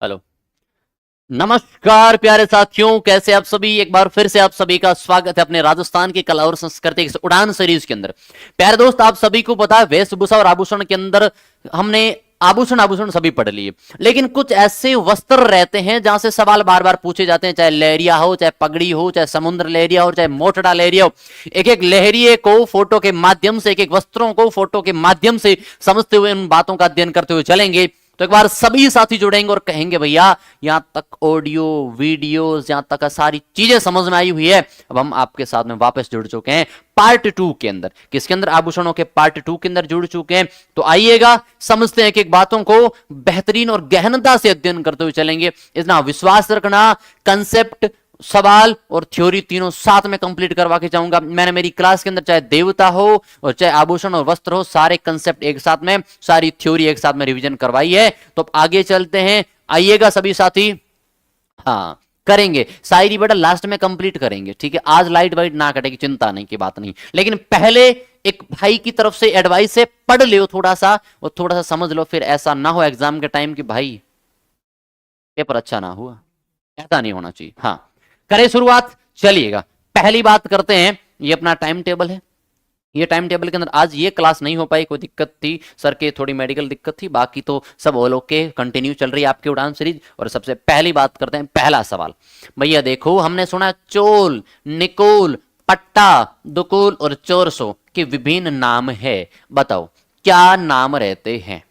Hello, नमस्कार प्यारे साथियों, कैसे आप सभी। एक बार फिर से आप सभी का स्वागत है अपने राजस्थान की कला और संस्कृति की उड़ान सीरीज के अंदर। प्यारे दोस्त, आप सभी को पता है वेशभूषा और आभूषण के अंदर हमने आभूषण आभूषण सभी पढ़ लिए, लेकिन कुछ ऐसे वस्त्र रहते हैं जहां से सवाल बार बार पूछे जाते हैं, चाहे लहरिया हो, चाहे पगड़ी हो, चाहे समुद्र लहरिया हो, चाहे मोटड़ा लहरिया हो। एक एक लहरिये को फोटो के माध्यम से, एक एक वस्त्रों को फोटो के माध्यम से समझते हुए उन बातों का अध्ययन करते हुए चलेंगे। तो एक बार सभी साथी जुड़ेंगे और कहेंगे भैया यहां तक ऑडियो वीडियोस, यहां तक सारी चीजें समझ में आई हुई है। अब हम आपके साथ में वापस जुड़ चुके हैं पार्ट 2 के अंदर। किसके अंदर? आभूषणों के पार्ट 2 के अंदर जुड़ चुके हैं। तो आइएगा समझते हैं, एक एक बातों को बेहतरीन और गहनता से अध्ययन करते हुए चलेंगे। इतना विश्वास रखना, कंसेप्ट, सवाल और थ्योरी तीनों साथ में कंप्लीट करवा के जाऊंगा। मैंने मेरी क्लास के अंदर चाहे देवता हो और चाहे आभूषण और वस्त्र हो, सारे कंसेप्ट एक साथ में, सारी थ्योरी एक साथ में रिवीजन करवाई है। तो अब आगे चलते हैं, आइएगा सभी साथी। हाँ, करेंगे शायरी बेटा लास्ट में कंप्लीट करेंगे, ठीक है। आज लाइट वाइट ना कटेगी, चिंता नहीं की बात नहीं, लेकिन पहले एक भाई की तरफ से एडवाइस है, पढ़ लो थोड़ा सा और थोड़ा सा समझ लो, फिर ऐसा ना हो एग्जाम के टाइम कि भाई पेपर अच्छा ना हुआ। ऐसा नहीं होना चाहिए। हाँ, करें शुरुआत। चलिएगा, पहली बात करते हैं। ये अपना टाइम टेबल है। ये टाइम टेबल के अंदर आज ये क्लास नहीं हो पाई, कोई दिक्कत थी, सर के थोड़ी मेडिकल दिक्कत थी, बाकी तो सब ऑल ओके, कंटिन्यू चल रही है आपकी उड़ान सीरीज। और सबसे पहली बात करते हैं, पहला सवाल। भैया देखो, हमने सुना चोल, निकोल, पट्टा, दुकुल और चोरसो के विभिन्न नाम है। बताओ क्या नाम रहते हैं?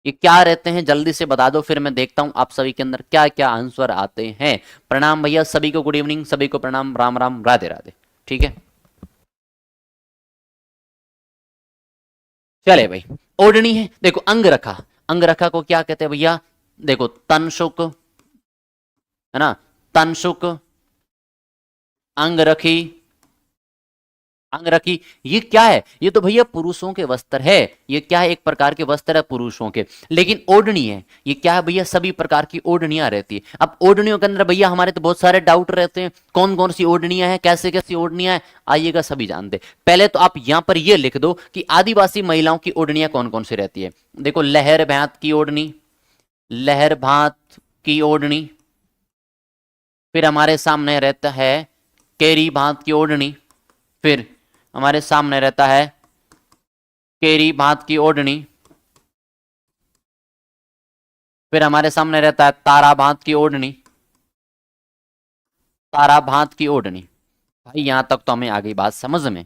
ये क्या रहते हैं, जल्दी से बता दो, फिर मैं देखता हूं आप सभी के अंदर क्या क्या आंसर आते हैं। प्रणाम भैया सभी को, गुड इवनिंग सभी को, प्रणाम, राम राम, राधे राधे। ठीक है, चले भाई। ओढ़नी है, देखो अंगरखा। अंगरखा को क्या कहते हैं भैया? देखो तनसुक है ना, तनसुक, अंगरखी। अंगरखी ये क्या है? ये तो भैया पुरुषों के वस्त्र है। ये क्या है? एक प्रकार के वस्त्र है पुरुषों के। लेकिन ओढ़नी है, ये क्या है भैया? सभी प्रकार की ओढ़नियां रहती है। अब ओढ़नियों के अंदर भैया हमारे तो बहुत सारे डाउट रहते हैं, कौन कौन सी ओढ़नियां हैं, कैसे कैसी ओढ़नियां हैं, आइएगा सभी जानते। पहले तो आप यहां पर ये लिख दो कि आदिवासी महिलाओं की ओढ़नियां कौन कौन सी रहती है। देखो, लहर भात की ओढ़नी, लहर भात की ओढ़नी। फिर हमारे सामने रहता है केरी भात की ओढ़नी। फिर हमारे सामने रहता है केरी भात की ओढ़नी। फिर हमारे सामने रहता है तारा भात की ओढ़नी। तारा भात की ओढ़नी। भाई यहां तक तो हमें आ गई बात समझ में,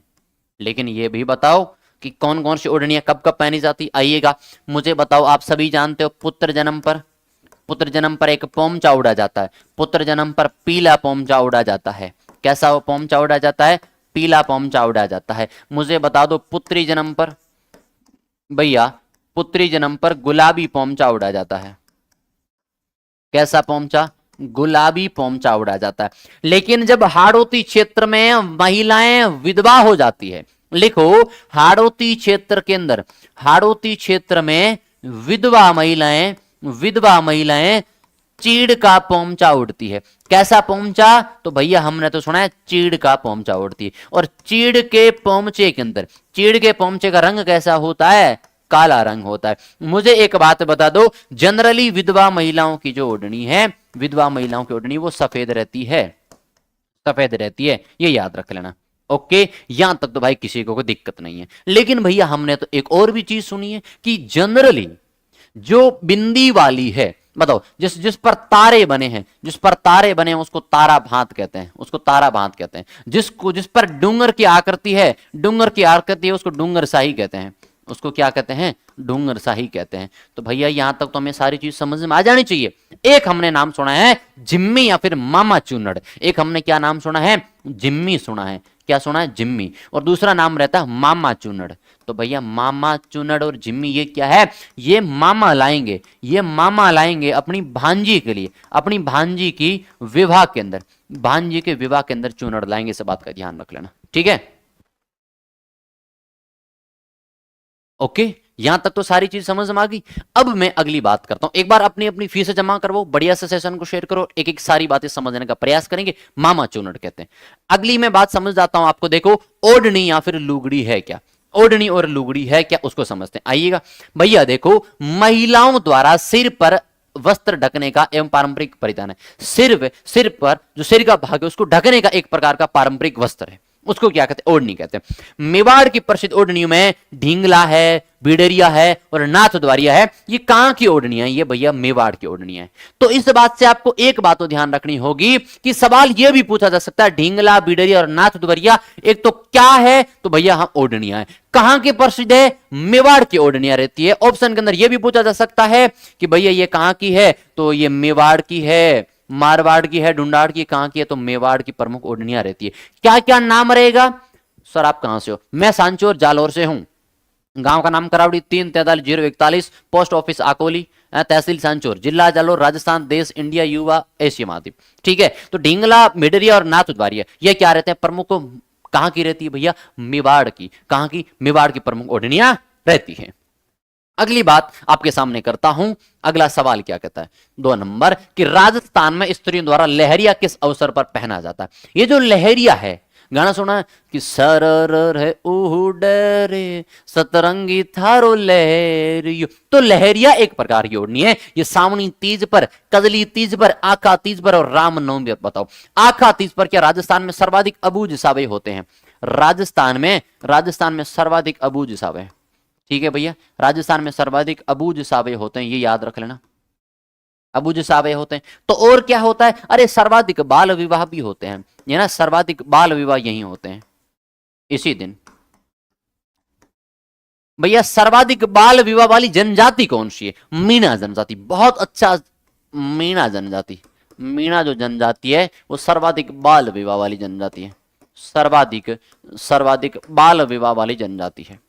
लेकिन ये भी बताओ कि कौन कौन सी ओढ़नियां कब कब पहनी जाती। आइएगा मुझे बताओ, आप सभी जानते हो पुत्र जन्म पर, पुत्र जन्म पर एक पोमचा उड़ा जाता है। पुत्र जन्म पर पीला पोमचा उड़ा जाता है। कैसा वो पोमचा उड़ा जाता है? पीला पोमचा उड़ा जाता है। मुझे बता दो पुत्री जन्म पर भैया, पुत्री जन्म पर गुलाबी पोमचा उड़ा जाता है। कैसा पोमचा? गुलाबी पोमचा उड़ा जाता है। लेकिन जब हाड़ौती क्षेत्र में महिलाएं विधवा हो जाती है, लिखो हाड़ौती क्षेत्र के अंदर, हाड़ौती क्षेत्र में विधवा महिलाएं, विधवा महिलाएं चीड़ का पोमचा उड़ती है। कैसा पोमचा? तो भैया हमने तो सुना है चीड़ का पोमचा उड़ती है। और चीड़ के पोमचे के अंदर, चीड़ के पोमचे का रंग कैसा होता है? काला रंग होता है। मुझे एक बात बता दो, जनरली विधवा महिलाओं की जो ओढ़नी है, विधवा महिलाओं की ओढ़नी वो सफेद रहती है, सफेद रहती है, ये याद रख लेना। ओके, यहां तक तो भाई किसी को कोई दिक्कत नहीं है। लेकिन भैया हमने तो एक और भी चीज सुनी है कि जनरली जो बिंदी वाली है, बताओ जिस जिस पर तारे बने हैं, जिस पर तारे बने हैं उसको तारा भात कहते हैं, उसको तारा भात कहते हैं। जिसको जिस पर डूंगर की आकृति है, डूंगर की आकृति है, उसको डूंगर शाही कहते हैं। उसको क्या कहते हैं? डूंगर शाही कहते हैं। तो भैया यहां तक तो हमें सारी चीज समझ में आ जानी चाहिए। एक हमने नाम सुना है जिम्मी या फिर मामा चुन्नड़। एक हमने क्या नाम सुना है? जिम्मी सुना है। क्या सुना है? जिम्मी। और दूसरा नाम रहता है मामा चुन्नड़। तो भैया मामा चुन्नड़ और जिम्मी ये क्या है? ये मामा लाएंगे, ये मामा लाएंगे अपनी भांजी के लिए, अपनी भांजी की विवाह के अंदर, भांजी के विवाह के अंदर चुन्नड़ लाएंगे। इस बात का ध्यान रख लेना, ठीक है। ओके, यहां तक तो सारी चीज समझ में आ गई। अब मैं अगली बात करता हूं। एक बार अपनी अपनी फीस जमा करवाओ, बढ़िया से सेशन को शेयर करो, एक एक सारी बातें समझने का प्रयास करेंगे। मामा चुन्नड़ कहते हैं। अगली मैं बात समझ जाता हूं आपको। देखो, ओढ़नी या फिर लुगड़ी है क्या? ओढ़नी और लुगड़ी है क्या, उसको समझते हैं। आइएगा भैया, देखो महिलाओं द्वारा सिर पर वस्त्र ढकने का एवं पारंपरिक परिधान है। सिर पर जो सिर का भाग है उसको ढकने का एक प्रकार का पारंपरिक वस्त्र है, उसको क्या कहते हैं? ओढ़नी कहते हैं। मेवाड़ की प्रसिद्ध ओढ़नियों में ढींगला है, बिडरिया है और नाथद्वारिया है। ये कहां की ओढ़नियां? ये भैया मेवाड़ की ओढ़नियां है। तो इस बात से आपको एक बात तो ध्यान रखनी होगी कि सवाल यह भी पूछा जा सकता है ढींगला, बिडरिया और नाथद्वारिया एक तो क्या है? तो भैया हम ओढ़नियां है। कहां की प्रसिद्ध है? मेवाड़ की ओढ़नियां रहती है। ऑप्शन के अंदर यह भी पूछा जा सकता है कि भैया ये कहां की है? तो ये मेवाड़ की है, मारवाड़ की है, ढूंढाड़ की, कहां की है? तो मेवाड़ की प्रमुख ओढ़नियां रहती है। क्या क्या नाम रहेगा? सर आप कहां से हो? मैं सांचौर जालौर से हूं। गांव का नाम करावड़ी, 343-041, पोस्ट ऑफिस आकोली, तहसील सांचौर, जिला जालौर, राजस्थान, देश इंडिया, युवा एशिया महाद्वीप। ठीक है, तो ढींगला, मेडरिया और नाथद्वारिया ये क्या रहते हैं? प्रमुख कहां की रहती है भैया? मेवाड़ की। कहां की? मेवाड़ की प्रमुख ओढ़नियां रहती है। अगली बात आपके सामने करता हूं। अगला सवाल क्या कहता है? 2 नंबर कि राजस्थान में स्त्रियों द्वारा लहरिया किस अवसर पर पहना जाता है? ये जो लहरिया है, गाना सुना है कि सरर है ऊहू डरे सतरंगी थारो लहरियो। तो लहरिया एक प्रकार की ओढ़नी है। ये सावनी तीज पर, कजली तीज पर, आखा तीज पर और रामनवमी पर। बताओ आखा तीज पर क्या राजस्थान में सर्वाधिक अबूझ सावे होते हैं? राजस्थान में सर्वाधिक अबूझ सावे। ठीक है भैया, राजस्थान में सर्वाधिक अबूझ सावे होते हैं, ये याद रख लेना। अबूझ सावे होते हैं। तो और क्या होता है? अरे सर्वाधिक बाल विवाह भी होते हैं, ये ना, सर्वाधिक बाल विवाह यही होते हैं इसी दिन। भैया सर्वाधिक बाल विवाह वाली जनजाति कौन सी है? मीणा जनजाति। बहुत अच्छा, मीणा जनजाति। मीणा जो जनजाति है वो सर्वाधिक बाल विवाह वाली जनजाति है। सर्वाधिक बाल विवाह वाली जनजाति है।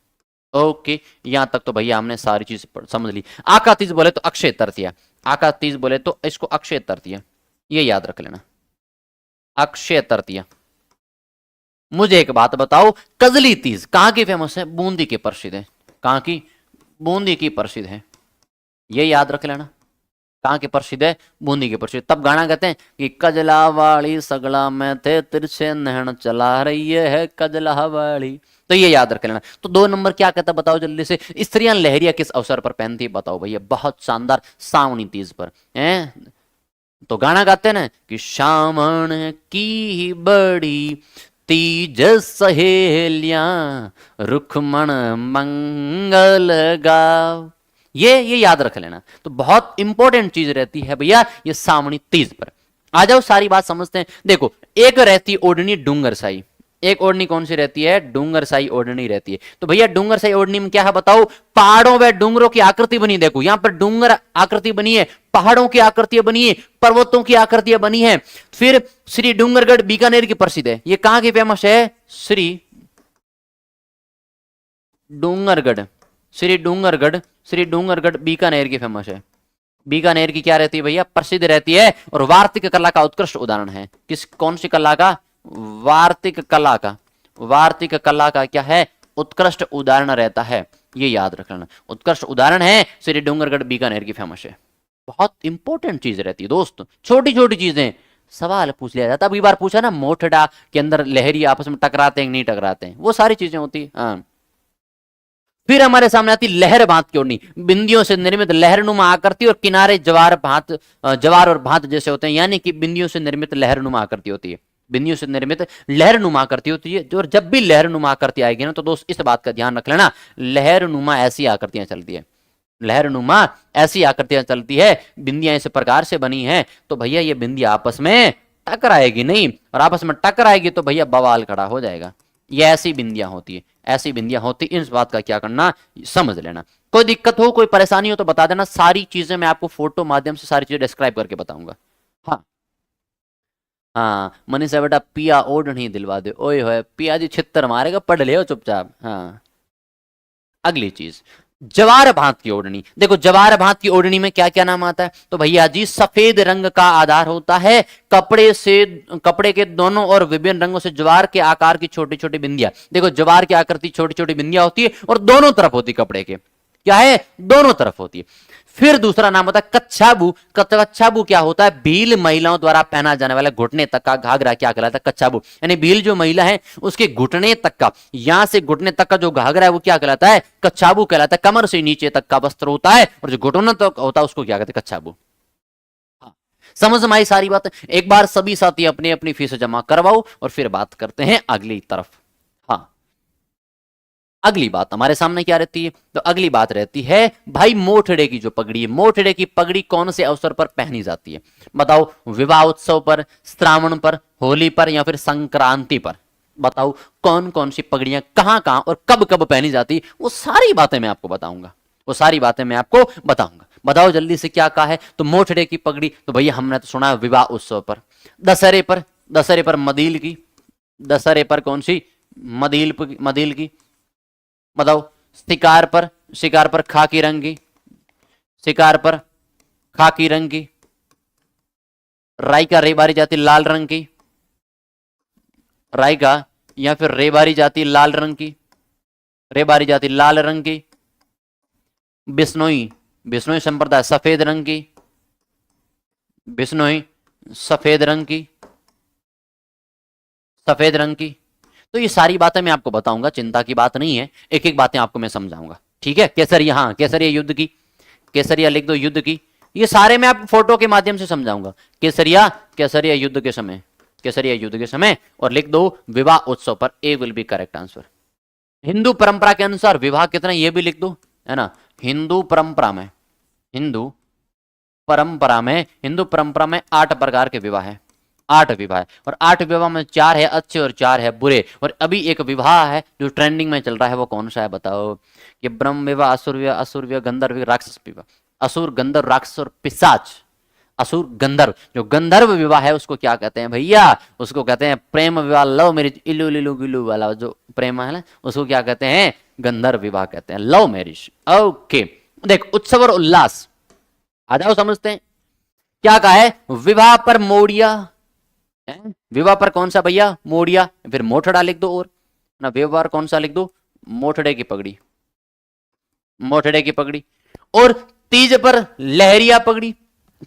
ओके, यहां तक तो भैया हमने सारी चीज समझ ली। आका तीज बोले तो अक्षय तृतीया, आका तीज बोले तो इसको अक्षय तृतीया, ये याद रख लेना, अक्षय तृतीया। मुझे एक बात बताओ, कजली तीज कहां की फेमस है? बूंदी की प्रसिद्ध है। कहां की? बूंदी की प्रसिद्ध है, ये याद रख लेना। कहां की प्रसिद्ध है? बूंदी की प्रसिद्ध। तब गाना कहते हैं कि कजला वाली सगला में थे तिरछे नहन चला रही है कजला वाली। तो ये याद रख लेना। तो 2 नंबर क्या कहता बताओ जल्दी से? स्त्रियां लहरिया किस अवसर पर पहनती है? बताओ भैया, बहुत शानदार, सावनी तीज पर है। तो गाना गाते हैं ना कि श्यामण की बड़ी तीज सहेलियां रुखमण मंगल गाव। ये याद रख लेना। तो बहुत इंपॉर्टेंट चीज रहती है भैया ये सावनी तीज पर। आ जाओ सारी बात समझते हैं। देखो, एक रहती है ओढ़नी डूंगरसाई, एक ओढ़नी कौन सी रहती है? डूंगरसाई ओढ़नी रहती है। तो भैया डूंगरसाई ओढ़नी में क्या है बताओ? पहाड़ों व डूंगरों की आकृति बनी। देखो यहां पर डूंगर आकृति बनी है, पहाड़ों की आकृतियां बनी है, पर्वतों की आकृतियां बनी है। फिर श्री डूंगरगढ़ बीकानेर की प्रसिद्ध है। ये कहां की फेमस है? श्री डूंगरगढ़ बीकानेर की फेमस है। बीकानेर की क्या रहती है भैया? प्रसिद्ध रहती है और वार्तिक कला का उत्कृष्ट उदाहरण है। कौन सी कला का? वार्तिक कला का क्या है? उत्कृष्ट उदाहरण रहता है, ये याद रखना। उत्कृष्ट उदाहरण है श्री डूंगरगढ़ बीकानेर की फेमस है। बहुत इंपॉर्टेंट चीज रहती है दोस्त, छोटी छोटी चीजें सवाल पूछ लिया जाता। अभी बार पूछा ना मोठडा के अंदर लहरी आपस में टकराते हैं नहीं टकराते हैं, वो सारी चीजें होती है। हाँ। फिर हमारे सामने आती लहर भांत की ओढ़नी, बिंदियों से निर्मित लहरनुमा आकृति और किनारे जवार और भांत जैसे होते हैं, यानी कि बिंदियों से निर्मित लहरनुमा आकृति होती है। बिंदियों से निर्मित लहरनुमा आकृति होती है। जो जब भी लहरनुमा आकृति आएगी ना तो दोस्त इस बात का ध्यान रख लेना, लहरनुमा ऐसी आकृतियां चलती है। लहरनुमा ऐसी आकृतियां चलती है, बिंदियां इस प्रकार से बनी है। तो भैया ये बिंदियां आपस में टकराएगी नहीं, और आपस में टकराएगी तो भैया बवाल खड़ा हो जाएगा। ये ऐसी बिंदियां होती है, ऐसी बिंदियां होती। इस बात का क्या करना समझ लेना। कोई दिक्कत हो, कोई परेशानी हो तो बता देना। सारी चीजें मैं आपको फोटो माध्यम से सारी चीजें डिस्क्राइब करके बताऊंगा। हाँ हाँ, मनीषा बेटा पिया ओढ़नी दिलवा दे। ओए होए पिया जी छित्तर मारेगा, पढ़ ले चुपचाप। हाँ, अगली चीज जवार भांत की ओढ़नी। देखो जवार भांत की ओढ़नी में क्या क्या नाम आता है? तो भैया जी सफेद रंग का आधार होता है, कपड़े के दोनों और विभिन्न रंगों से जवार के आकार की छोटी छोटी बिंदियां। देखो जवार की आकृति छोटी छोटी बिंदियां होती है और दोनों तरफ होती है, कपड़े के क्या है? दोनों तरफ होती है। फिर दूसरा नाम होता है कच्छाबू। कच्छाबू क्या होता है? भील महिलाओं द्वारा पहना जाने वाला घुटने तक का घाघरा क्या कहलाता है? कच्छाबू। यानी भील जो महिला है उसके घुटने तक का, यहां से घुटने तक का जो घाघरा है वो क्या कहलाता है? कच्छाबू कहलाता है। कमर से नीचे तक का वस्त्र होता है और जो घुटनों तक होता है उसको क्या कहते हैं? कच्छाबू। समझ में आई सारी बातें? एक बार सभी साथी अपनी अपनी फीस जमा करवाओ और फिर बात करते हैं अगली तरफ। हाँ, अगली बात हमारे सामने क्या रहती है? तो अगली बात रहती है भाई मोठड़े की जो पगड़ी है, मोठड़े की पगड़ी कौन से अवसर पर पहनी जाती है? बताओ, विवाह उत्सव पर, श्रावण पर, होली पर या फिर संक्रांति पर? बताओ कौन कौन सी पगड़ियां कहां कहां और कब कब पहनी जाती, वो सारी बातें मैं आपको बताऊंगा, वो सारी बातें मैं आपको बताऊंगा। बताओ जल्दी से क्या कहा है? तो मोठड़े की पगड़ी तो भैया हमने तो सुना है विवाह उत्सव पर। दशहरे पर, दशहरे पर मदील की, दशहरे पर कौन सी? मदील मदील की। बताओ शिकार पर, शिकार पर खाकी रंग की, शिकार पर खाकी रंग की। राई का रेबारी जाती लाल रंग की, राई का या फिर रेबारी जाती लाल रंग की, रेबारी जाती लाल रंग की। बिश्नोई, बिश्नोई संप्रदाय सफेद रंग की, बिश्नोई सफेद रंग की, सफेद रंग की। तो ये सारी बातें मैं आपको बताऊंगा, चिंता की बात नहीं है, एक एक बातें आपको मैं समझाऊंगा, ठीक है? केसरिया, हाँ केसरिया युद्ध की, केसरिया लिख दो युद्ध की, ये सारे मैं आपको फोटो के माध्यम से समझाऊंगा। केसरिया, केसरिया युद्ध के समय, केसरिया युद्ध के समय, और लिख दो विवाह उत्सव पर, A will be correct answer. Hindu परंपरा के अनुसार विवाह कितने, ये भी लिख दो, है ना? हिंदू परंपरा में, हिंदू परंपरा में, हिंदू परंपरा में 8 प्रकार के विवाह है, 8 विवाह है, और 8 विवाह में 4 है अच्छे और 4 है बुरे। और अभी एक विवाह है जो ट्रेंडिंग में चल रहा है, वो कौन सा है बताओ? कि ब्रह्म विवाह, असुर विवाह, असुर विवाह, गंधर्व विवाह, राक्षस विवाह। असुर, गंधर्व, राक्षस और पिशाच। असुर गंधर्व, जो गंधर्व विवाह है उसको क्या कहते हैं भैया? उसको कहते हैं प्रेम विवाह, लव मैरिज, इलू लिलू गिलू वाला जो प्रेम है ना, उसको क्या कहते हैं? गंधर्व विवाह कहते हैं, लव मैरिज। ओके, देख उत्सव और उल्लास, आ जाओ समझते हैं क्या कहा है। विवाह पर मोड़िया, विवाह पर कौन सा भैया? मोड़िया, फिर मोठड़ा लिख दो, और ना विवाह पर कौन सा लिख दो? मोठड़े की पगड़ी, मोठड़े की पगड़ी। और तीज पर लहरिया पगड़ी,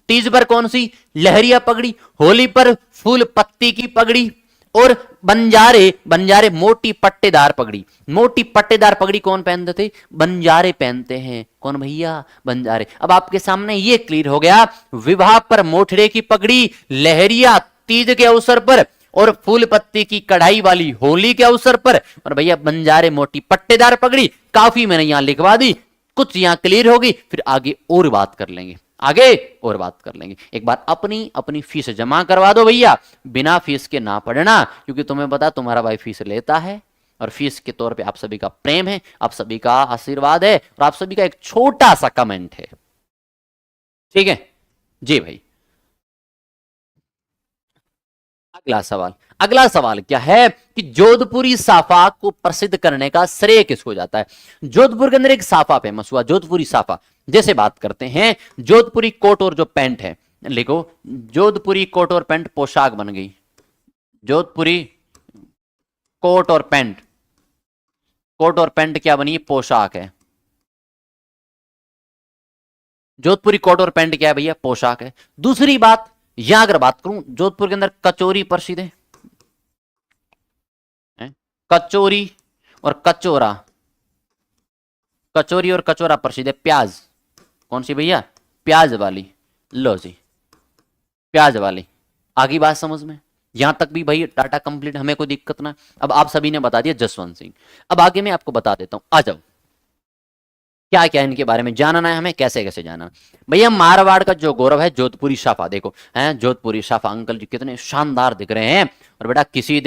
तीज पर कौन सी? लहरिया पगड़ी। होली पर फूल पत्ती की पगड़ी। और बंजारे, बंजारे मोटी पट्टेदार पगड़ी, मोटी पट्टेदार पगड़ी कौन पहनते थे? बंजारे पहनते हैं। कौन भैया? बंजारे। अब आपके सामने ये क्लियर हो गया, विवाह पर मोठड़े की पगड़ी, लहरिया तीज के अवसर पर, और फूल पत्ती की कढ़ाई वाली होली के अवसर पर, और भैया बंजारे मोटी पट्टेदार पगड़ी। काफी मैंने यहां लिखवा दी, कुछ यहां क्लियर होगी, फिर आगे और बात कर लेंगे, आगे और बात कर लेंगे। एक बार अपनी अपनी फीस जमा करवा दो भैया, बिना फीस के ना पढ़ना, क्योंकि तुम्हें पता तुम्हारा भाई फीस लेता है, और फीस के तौर पे आप सभी का प्रेम है, आप सभी का आशीर्वाद है, और आप सभी का एक छोटा सा कमेंट है, ठीक है जी भाई। अगला सवाल, अगला सवाल क्या है कि जोधपुरी साफा को प्रसिद्ध करने का श्रेय किसको जाता है? जोधपुर के अंदर एक साफा फेमस हुआ, जोधपुरी साफा। जैसे बात करते हैं जोधपुरी कोट और जो पैंट है, लिखो जोधपुरी कोट और पैंट पोशाक बन गई, जोधपुरी कोट और पैंट, कोट और पैंट क्या बनी? पोशाक है। जोधपुरी कोट और पैंट क्या है भैया? पोशाक है। दूसरी बात, यहां अगर बात करूं, जोधपुर के अंदर कचोरी प्रसिद्ध है, कचोरी और कचोरा, कचोरी और कचोरा प्रसिद्ध है। प्याज, कौन सी भैया? प्याज वाली। लो जी, प्याज वाली। आगे बात समझ में? यहां तक भी भाई टाटा कंप्लीट, हमें कोई दिक्कत ना। अब आप सभी ने बता दिया जसवंत सिंह, अब आगे मैं आपको बता देता हूं, आ जाओ क्या क्या इनके बारे में जानना है हमें, कैसे कैसे जानना। भैया मारवाड़ का जो गौरव है जोधपुरी साफा, देखो हैं जोधपुरी साफा, अंकल जी कितने शानदार दिख रहे हैं। और बेटा किसी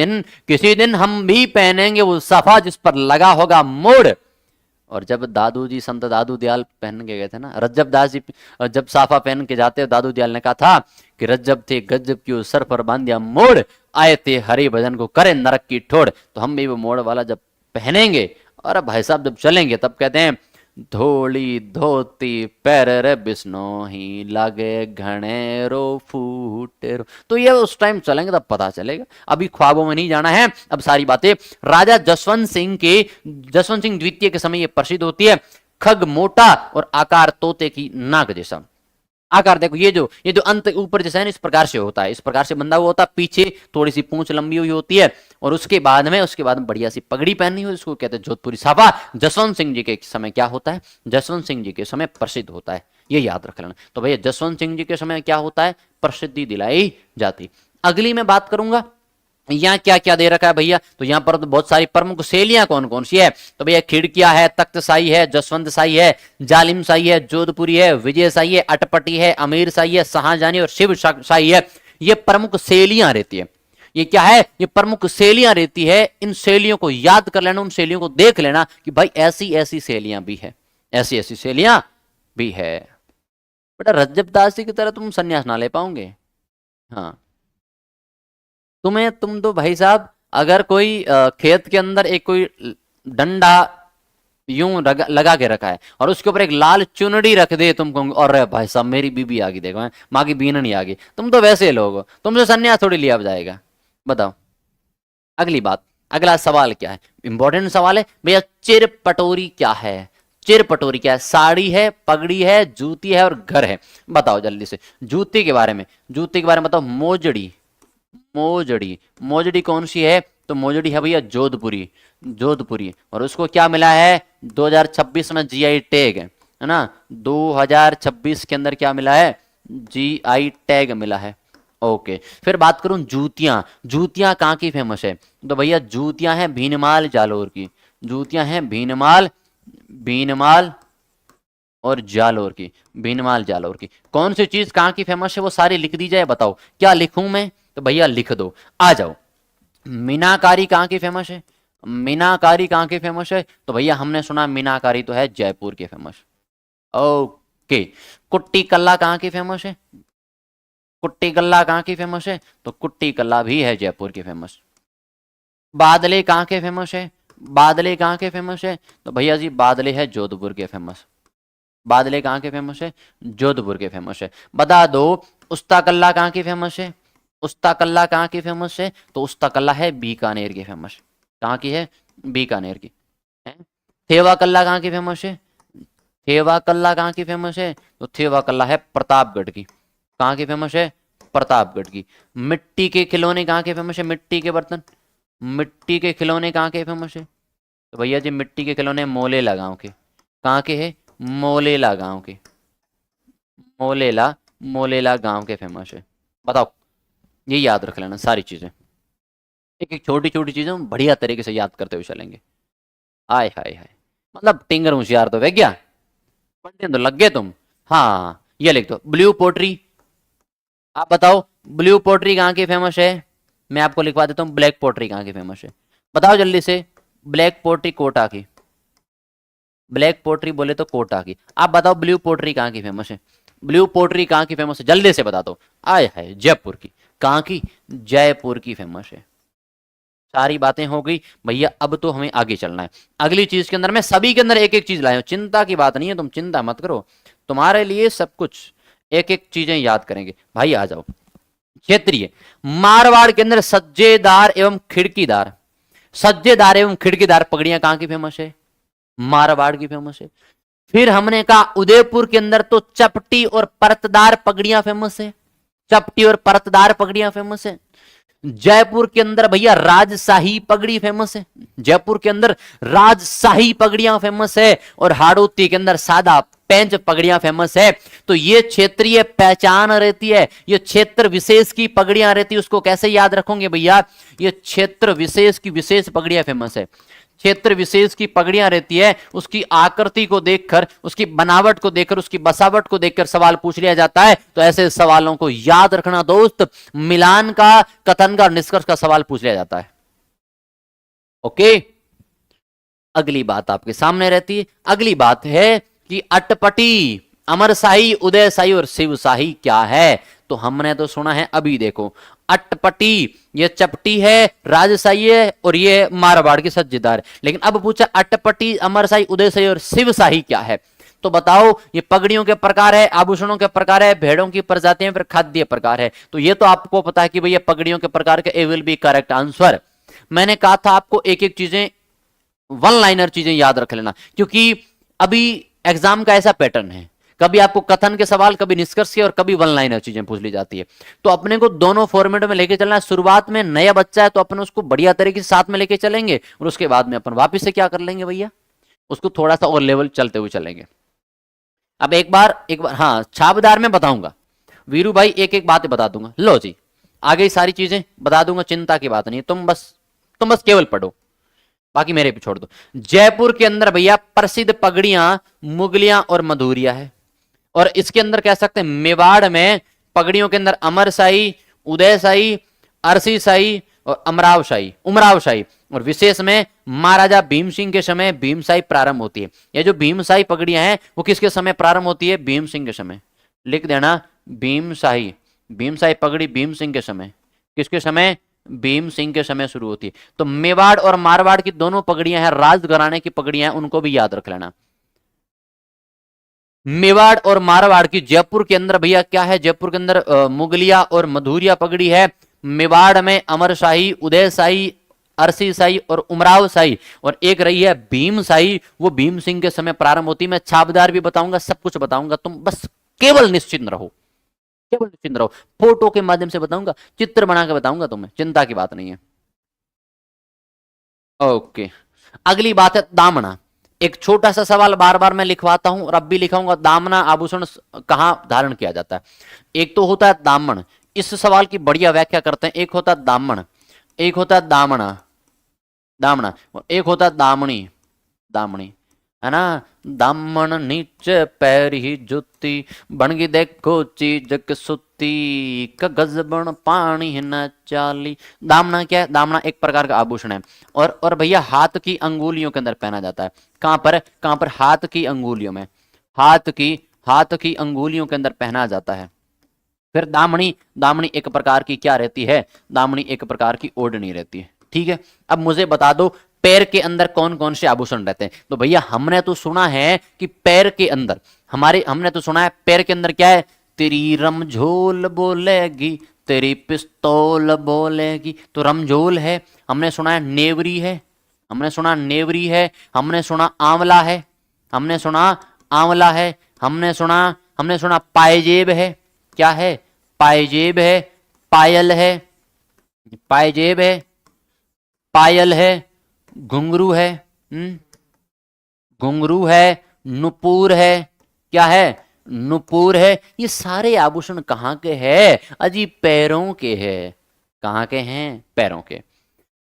दिन हम भी पहनेंगे वो साफा जिस पर लगा होगा मोड़। और जब दादू जी, संत दादू दयाल पहन के गए थे ना, रज्जब दास जी जब साफा पहन के जाते, दादू दयाल ने कहा था कि रज्जब थे गज्जब की सर पर बांधिया मोड़, आए थे हरि भजन को करे नरक की ठोड़। तो हम भी वो मोड़ वाला जब पहनेंगे, और भाई साहब जब चलेंगे, तब कहते हैं धोली धोती पैर रे बिश्नोही लागे घनेरो फूटेरो। तो ये उस टाइम चलेंगे तब पता चलेगा, अभी ख्वाबों में नहीं जाना है। अब सारी बातें राजा जसवंत सिंह के, जसवंत सिंह द्वितीय के समय ये प्रसिद्ध होती है। खग मोटा और आकार तोते की नाक जैसा। आकार देखो, ये जो अंत ऊपर जैसा है ना, इस प्रकार से होता है, इस प्रकार से बंधा हुआ होता है, पीछे थोड़ी सी पूंछ लंबी हुई होती है, और उसके बाद में बढ़िया सी पगड़ी पहनी हुई, इसको कहते हैं जोधपुरी साफा। जसवंत सिंह जी के समय क्या होता है? जसवंत सिंह जी के समय प्रसिद्ध होता है। ये याद रख लेना। तो भैया जसवंत सिंह जी के समय क्या होता है, प्रसिद्धि दिलाई जाती। अगली मैं बात करूंगा, यहाँ क्या क्या दे रखा है भैया, तो यहाँ पर तो बहुत सारी प्रमुख शैलियां कौन कौन सी है, तो भैया खिड़कियां है, तख्तशाही है, जसवंत शाही है, जालिम शाही है, जोधपुरी है, विजय शाही है, अटपटी है, अमीर शाही है, शाहजहानी और शिव शाही है। ये प्रमुख शैलियां रहती है। ये क्या है, ये प्रमुख शैलियां रहती है। इन शैलियों को याद कर लेना, उन शैलियों को देख लेना कि भाई ऐसी ऐसी शैलियां भी है, ऐसी ऐसी शैलियां भी है। बेटा रज्जब दासी की तरह तुम संन्यास ना ले पाओगे। हाँ, तुम तो भाई साहब, अगर कोई खेत के अंदर एक कोई डंडा यूं लगा के रखा है और उसके ऊपर एक लाल चुनड़ी रख दे तुम कहोगे और भाई साहब मेरी बीबी आ गई, देखो माँ की बीन नहीं आ गई, तुम तो वैसे लोग हो, तुमसे सन्यास थोड़ी लिया जाएगा। बताओ अगली बात, अगला सवाल क्या है, इंपॉर्टेंट सवाल है भैया, चिर पटोरी क्या है। चिर पटोरी क्या है, साड़ी है, पगड़ी है, जूती है और घर है। बताओ जल्दी से जूती के बारे में, जूती के बारे में बताओ। मोजड़ी, मोजड़ी, मोजड़ी कौन सी है, तो मोजड़ी है भैया जोधपुरी, जोधपुरी। और उसको क्या मिला है 2026 में जीआई टैग, है ना, 2026 के अंदर क्या मिला है, जीआई टैग मिला है। ओके, फिर बात करूं जूतियां, जूतियां कहाँ की फेमस है, तो भैया जूतियां हैं भीनमाल जालोर की, जूतियां हैं भीनमाल, भीनमाल और जालोर की, भीनमाल जालोर की। कौन सी चीज कहाँ की फेमस है वो सारी लिख दी जाए, बताओ क्या लिखूं मैं, तो भैया लिख दो, आ जाओ। मीनाकारी कहाँ की फेमस है, मीनाकारी कहाँ की फेमस है, तो भैया हमने सुना मीनाकारी तो है जयपुर की फेमस। ओके, कुट्टी कल्ला कहाँ की फेमस है, कुट्टी कल्ला कहाँ की फेमस है, तो कुट्टी कल्ला भी है जयपुर की फेमस। बादले कहाँ के फेमस है, बादले कहाँ के फेमस है, तो भैया जी बादले है जोधपुर के फेमस। बादले कहाँ के फेमस है, जोधपुर के फेमस है। बता दो उस्ता कल्ला कहाँ की फेमस है, उस्ता कल्ला कहाँ की फेमस है, तो उस्ता कल्ला है बीकानेर की फेमस। कहाँ की है, बीकानेर की है। थेवा कल्ला कहाँ की फेमस है, थेवा कल्ला कहाँ की फेमस है, तो थेवा कल्ला है प्रतापगढ़ की। कहाँ की फेमस है, प्रतापगढ़ की। मिट्टी के खिलौने कहाँ के फेमस है, मिट्टी के बर्तन, मिट्टी के खिलौने कहाँ के फेमस है, तो भैया जी मिट्टी के खिलौने मोलेला गांव के। कहाँ के है, मोलेला गांव के, मोलेला, मोलेला गांव के फेमस है। बताओ, ये याद रख लेना सारी चीजें, एक एक छोटी छोटी चीजें बढ़िया तरीके से याद करते हुए चलेंगे। आय हाय हाय, मतलब टिंगर होशियार तो वह क्या, पढ़ने तो लग गए तुम। हाँ, ये लिख दो ब्लू पोट्री। आप बताओ ब्लू पोट्री कहाँ की फेमस है, मैं आपको लिखवा देता हूँ ब्लैक पोट्री कहाँ की फेमस है। बताओ जल्दी से, ब्लैक पोट्री कोटा की, ब्लैक पोट्री बोले तो कोटा की। आप बताओ ब्लू पोट्री कहाँ की फेमस है, ब्लू पोट्री कहाँ की फेमस है, जल्दी से बता दो। आय है जयपुर की। कहाँ की, जयपुर की फेमस है। सारी बातें हो गई भैया, अब तो हमें आगे चलना है। अगली चीज के अंदर मैं सभी के अंदर एक एक चीज लाया हूं, चिंता की बात नहीं है, तुम चिंता मत करो, तुम्हारे लिए सब कुछ एक एक चीजें याद करेंगे। भाई आ जाओ, क्षेत्रीय मारवाड़ के अंदर सज्जेदार एवं खिड़कीदार, सज्जेदार एवं खिड़कीदार पगड़ियां कहाँ की फेमस है, मारवाड़ की फेमस है। फिर हमने कहा उदयपुर के अंदर तो चपटी और परतदार पगड़ियां फेमस है, चपटी और परतदार पगड़ियां फेमस है। जयपुर के अंदर भैया राजशाही पगड़ी फेमस है, जयपुर के अंदर राजशाही पगड़ियां फेमस है। और हाड़ौती के अंदर सादा पेंच पगड़ियां फेमस है। तो ये क्षेत्रीय पहचान रहती है, ये क्षेत्र विशेष की पगड़ियां रहती है। उसको कैसे याद रखोगे भैया, ये क्षेत्र विशेष की विशेष पगड़ियां फेमस है, क्षेत्र विशेष की पगड़ियां रहती है। उसकी आकृति को देखकर, उसकी बनावट को देखकर, उसकी बसावट को देखकर सवाल पूछ लिया जाता है। तो ऐसे सवालों को याद रखना दोस्त, मिलान का, कथन का, निष्कर्ष का सवाल पूछ लिया जाता है। ओके, अगली बात आपके सामने रहती है। अगली बात है कि अटपटी, अमरशाही, उदयशाही और शिवशाही क्या है। तो हमने तो सुना है, अभी देखो अटपटी, ये चपटी है, राजशाही है और ये मारवाड़ की सज्जेदार। लेकिन अब पूछा अटपटी, अमरशाही, उदयशाही और शिवशाही क्या है। तो बताओ, ये पगड़ियों के प्रकार है, आभूषणों के प्रकार है, भेड़ों की प्रजातियां, फिर खाद्य प्रकार है। तो ये तो आपको पता है कि भैया पगड़ियों के प्रकार के, ए विल बी करेक्ट आंसर। मैंने कहा था आपको एक एक चीजें, वन लाइनर चीजें याद रख लेना, क्योंकि अभी एग्जाम का ऐसा पैटर्न है, कभी आपको कथन के सवाल, कभी निष्कर्ष के, और कभी वन लाइनर चीजें पूछ ली जाती है। तो अपने को दोनों फॉर्मेट में लेके चलना है। शुरुआत में नया बच्चा है तो अपन उसको बढ़िया तरीके से साथ में लेके चलेंगे, और उसके बाद में अपन वापस से क्या कर लेंगे भैया, उसको थोड़ा सा और लेवल चलते हुए चलेंगे। अब एक बार हाँ छाबदार में बताऊंगा वीरू भाई, एक एक बात बता दूंगा। लो जी, आगे सारी चीजें बता दूंगा, चिंता की बात नहीं, तुम बस केवल पढ़ो, बाकी मेरे पे छोड़ दो। जयपुर के अंदर भैया प्रसिद्ध पगड़ियां मुगलियां और मधुरिया है। और इसके अंदर कह सकते हैं मेवाड़ में पगड़ियों के अंदर अमरशाही, उदयशाही, अरसीशाही और उमरावशाही और विशेष में महाराजा भीम सिंह के समय भीमशाही प्रारंभ होती है। ये जो भीमशाही पगड़ियां हैं वो किसके समय प्रारंभ होती है? भीम सिंह के समय। लिख देना भीमशाही पगड़ी भीम सिंह के समय। किसके समय? भीम सिंह के समय शुरू होती है। तो मेवाड़ और मारवाड़ की दोनों पगड़ियां हैं, राजघराने की पगड़ियां हैं, उनको भी याद रख लेना। मेवाड़ और मारवाड़ की जयपुर के अंदर भैया क्या है? जयपुर के अंदर मुगलिया और मधुरिया पगड़ी है। मेवाड़ में अमरशाही, उदयशाही, अरसीशाही और उमरावशाही और एक रही है भीमशाही, वो भीम सिंह के समय प्रारंभ होती है। मैं छाबदार भी बताऊंगा, सब कुछ बताऊंगा, तुम बस केवल निश्चिंत रहो, केवल निश्चिंत रहो। फोटो के माध्यम से बताऊंगा, चित्र बना के बताऊंगा तुम्हें, चिंता की बात नहीं है। ओके, अगली बात है दामना। एक छोटा सा सवाल बार बार मैं लिखवाता हूं और अब भी लिखाऊंगा, दामना आभूषण कहां धारण किया जाता है? एक तो होता है दामन, इस सवाल की बढ़िया व्याख्या करते हैं। एक होता है दामन, एक होता है दामना, दामना, और एक होता है दामनी, दामनी है ना। दामन नीचे पैर ही जुती, बनगी देखो चीज सुती, कगज बन पानी न चाली। दामना क्या है? दामना एक प्रकार का आभूषण है और भैया हाथ की अंगुलियों के अंदर पहना जाता है। कहां पर? कहां पर? हाथ की अंगुलियों में, हाथ की अंगुलियों के अंदर पहना जाता है। फिर दामनी, दामनी एक प्रकार की क्या रहती है? दामनी एक प्रकार की ओढ़नी रहती है। ठीक है, अब मुझे बता दो पैर के अंदर कौन कौन से आभूषण रहते हैं? तो भैया हमने तो सुना है कि पैर के अंदर हमने तो सुना है पैर के अंदर क्या है? तेरी रमझोल बोलेगी, तेरी पिस्तौल बोलेगी, तो रमझोल है, हमने सुना है नेवरी है, हमने सुना नेवरी है, हमने सुना आंवला है, हमने सुना आंवला है, हमने सुना पायजेब है। क्या है? पायजेब है, पायल है, पायजेब है, पायल है, घुंघरू है, घुंघरू है, नुपुर है। क्या है? नुपुर है। ये सारे आभूषण कहां के हैं? अजी पैरों के हैं। कहां के हैं? पैरों के।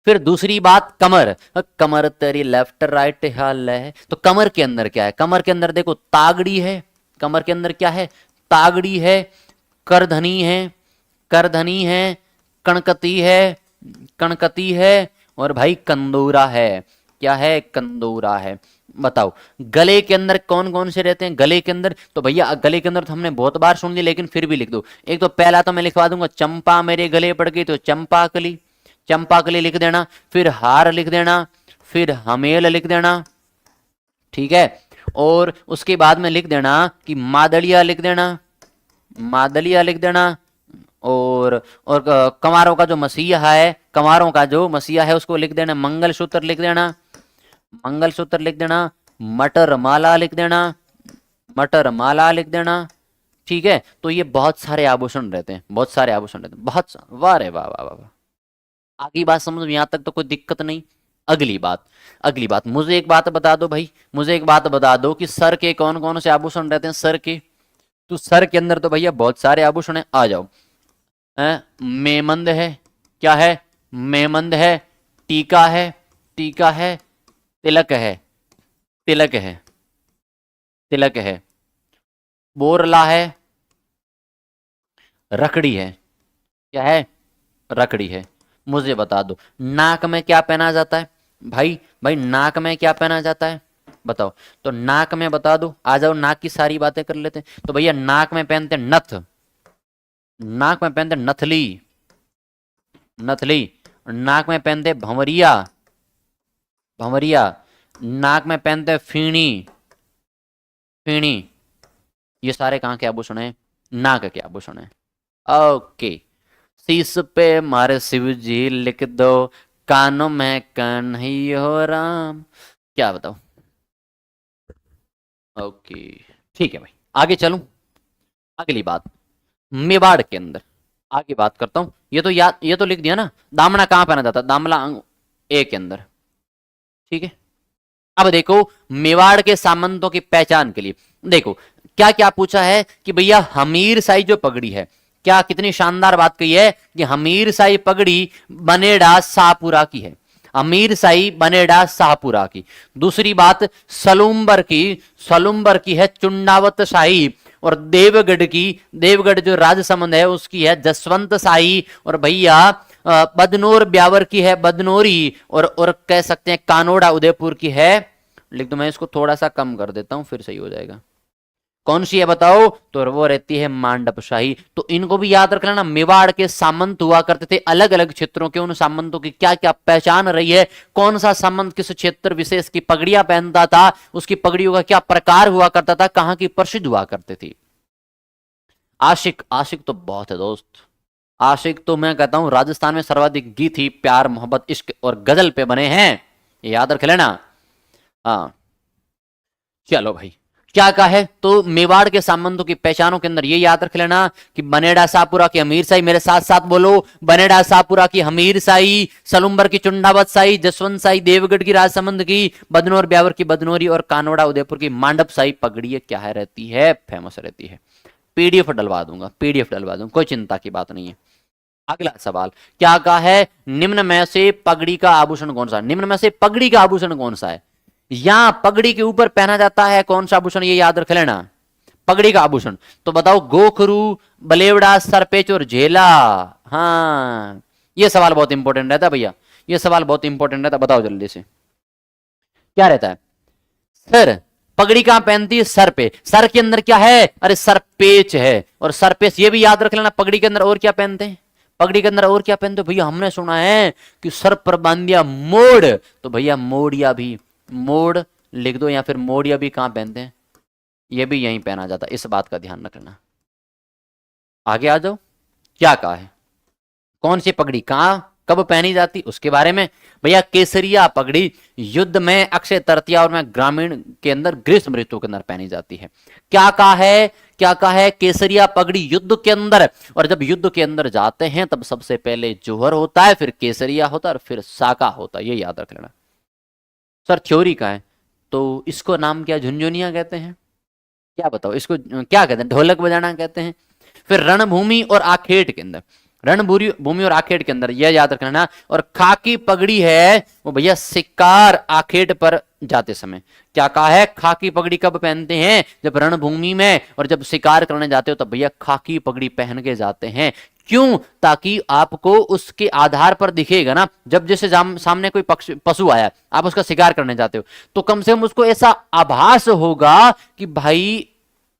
फिर दूसरी बात कमर, कमर तेरी लेफ्ट राइट हाल है, तो कमर के अंदर क्या है? कमर के अंदर देखो तागड़ी है, कमर के अंदर क्या है? तागड़ी है, करधनी है, करधनी है, कणकती है, कणकती है और भाई कंदूरा है। क्या है? कंदूरा है। बताओ गले के अंदर कौन कौन से रहते हैं? गले के अंदर तो भैया गले के अंदर तो हमने बहुत बार सुन ली, लेकिन फिर भी लिख दो। एक तो पहला तो मैं लिखवा दूंगा, चंपा मेरे गले पड़ गई, तो चंपाकली, चंपाकली लिख देना। फिर हार लिख देना, फिर हमेल लिख देना। ठीक है, और उसके बाद में लिख देना कि मादलिया लिख देना, मादलिया लिख देना। और कंवारों का जो मसीहा है, कंवारों का जो मसीहा है उसको लिख देना मंगलसूत्र लिख देना, मंगलसूत्र लिख देना। मटर माला लिख देना, मटर माला लिख देना। ठीक है, तो ये बहुत सारे आभूषण रहते हैं, बहुत सारे आभूषण रहते हैं, बहुत। वाह रे वाह वाह वाह। आगे बात समझ में, यहां तक तो कोई दिक्कत नहीं। अगली बात, अगली बात, मुझे एक बात बता दो भाई, मुझे एक बात बता दो कि सर के कौन कौन से आभूषण रहते हैं? सर के, तो सर के अंदर तो भैया बहुत सारे आभूषण है, आ जाओ। मेमंद है, क्या है? मेमंद है, टीका है, टीका है, तिलक है, तिलक है, तिलक है, बोरला है, रकड़ी है। क्या है? रकड़ी है। मुझे बता दो नाक में क्या पहना जाता है? भाई भाई नाक में क्या पहना जाता है? बताओ। तो नाक में बता दो, आ जाओ, नाक की सारी बातें कर लेते हैं। तो भैया नाक में पहनते हैं नथ, नाक में पहनते नथली, नथली। नाक में पहनते भंवरिया, भंवरिया। नाक में पहनते फीणी, फीणी। ये सारे कहां के आभूषण है? नाक के आभूषण है। ओके, शीश पे मारे शिव जी लिख दो, कानों में कन्हैया राम। क्या बताओ? ओके ठीक है भाई, आगे चलूं। अगली बात मेवाड़ के अंदर आगे बात करता हूं। ये तो याद, ये तो लिख दिया ना। दामना कहां पहना जाता? दामला अंग ए के अंदर। ठीक है, अब देखो मेवाड़ के सामंतों की पहचान के लिए देखो क्या क्या पूछा है कि भैया हमीरसाई जो पगड़ी है, क्या कितनी शानदार बात कही है कि हमीरसाई पगड़ी बनेड़ा शाहपुरा की है, हमीरसाई बनेड़ा शाहपुरा की। दूसरी बात सलुम्बर की है चुंडावत शाही, और देवगढ़ की, देवगढ़ जो राजसमंद है उसकी है जसवंत शाही, और भैया बदनोर ब्यावर की है बदनोरी, और कह सकते हैं कानोड़ा उदयपुर की है, लिख दो, मैं इसको थोड़ा सा कम कर देता हूं फिर सही हो जाएगा। कौन सी है बताओ, तो वो रहती है मांडपशाही। तो इनको भी याद रख लेना, मेवाड़ के सामंत हुआ करते थे, अलग अलग क्षेत्रों के उन सामंतों की क्या क्या पहचान रही है, कौन सा सामंत किस क्षेत्र विशेष की पगड़ियां पहनता था, उसकी पगड़ियों का क्या प्रकार हुआ करता था, कहां की प्रसिद्ध हुआ करती थी। आशिक, आशिक तो बहुत है दोस्त, आशिक तो मैं कहता हूं राजस्थान में सर्वाधिक गीत ही प्यार मोहब्बत इश्क और गजल पे बने हैं, ये याद रख लेना। हाँ चलो भाई, क्या कहा है, तो मेवाड़ के सामंतों की पहचानों के अंदर ये याद रख लेना कि बनेड़ा शाहपुरा की हमीर साई, मेरे साथ साथ बोलो, बनेड़ा शाहपुरा की हमीर साई, सलुम्बर की चुंडावत साई, जसवंत साई देवगढ़ की राजसमंद की, बदनोर ब्यावर की बदनोरी, और कानोड़ा उदयपुर की मांडप साई पगड़ी क्या है रहती है, फेमस रहती है। पीडीएफ डलवा दूंगा, पीडीएफ डलवा दूंगा, कोई चिंता की बात नहीं है। अगला सवाल क्या कहा है, निम्न में से पगड़ी का आभूषण कौन सा है, निम्न में से पगड़ी का आभूषण कौन सा है, यहां पगड़ी के ऊपर पहना जाता है कौन सा आभूषण, ये याद रख लेना, पगड़ी का आभूषण। तो बताओ, गोखरू, बलेवड़ा, सरपेच और झेला। हाँ ये सवाल बहुत इंपॉर्टेंट रहता है भैया, ये सवाल बहुत इंपॉर्टेंट रहता है, बताओ जल्दी से क्या रहता है। सर, पगड़ी कहां पहनती है, सर पे, सर के अंदर क्या है, अरे सरपेच है, और सरपेच ये भी याद रख लेना, पगड़ी के अंदर और क्या पहनते हैं, पगड़ी के अंदर और क्या पहनते हो भैया, हमने सुना है कि सर पर बांधिया मोड़, तो भैया मोड़िया भी, मोड़ लिख दो, या फिर मोड़िया भी कहां पहनते हैं, ये भी यहीं पहना जाता है, इस बात का ध्यान रखना। आगे आ जाओ, क्या कहा है, कौन सी पगड़ी कहां कब पहनी जाती उसके बारे में। भैया केसरिया पगड़ी युद्ध में अक्षय तृतीया और में ग्रामीण के अंदर ग्रीष्म ऋतु के अंदर पहनी जाती है। क्या कहा है, क्या कहा है, केसरिया पगड़ी युद्ध के अंदर, और जब युद्ध के अंदर जाते हैं तब सबसे पहले जोहर होता है, फिर केसरिया होता है, और फिर साका होता है, ये याद रख लेना। सर थ्योरी का है, तो इसको नाम क्या, झुंझुनिया कहते हैं, क्या बताओ इसको क्या कहते हैं, ढोलक बजाना कहते हैं। फिर रणभूमि और आखेट के अंदर, रणभूमि भूमि और आखेट के अंदर यह याद रखना। और खाकी पगड़ी है वो भैया शिकार आखेट पर जाते समय। क्या कहा है, खाकी पगड़ी कब पहनते हैं, जब रणभूमि में और जब शिकार करने जाते हो तब भैया खाकी पगड़ी पहन के जाते हैं। क्यों, ताकि आपको उसके आधार पर दिखेगा ना, जब जैसे सामने कोई पशु आया, आप उसका शिकार करने जाते हो, तो कम से कम उसको ऐसा आभास होगा कि भाई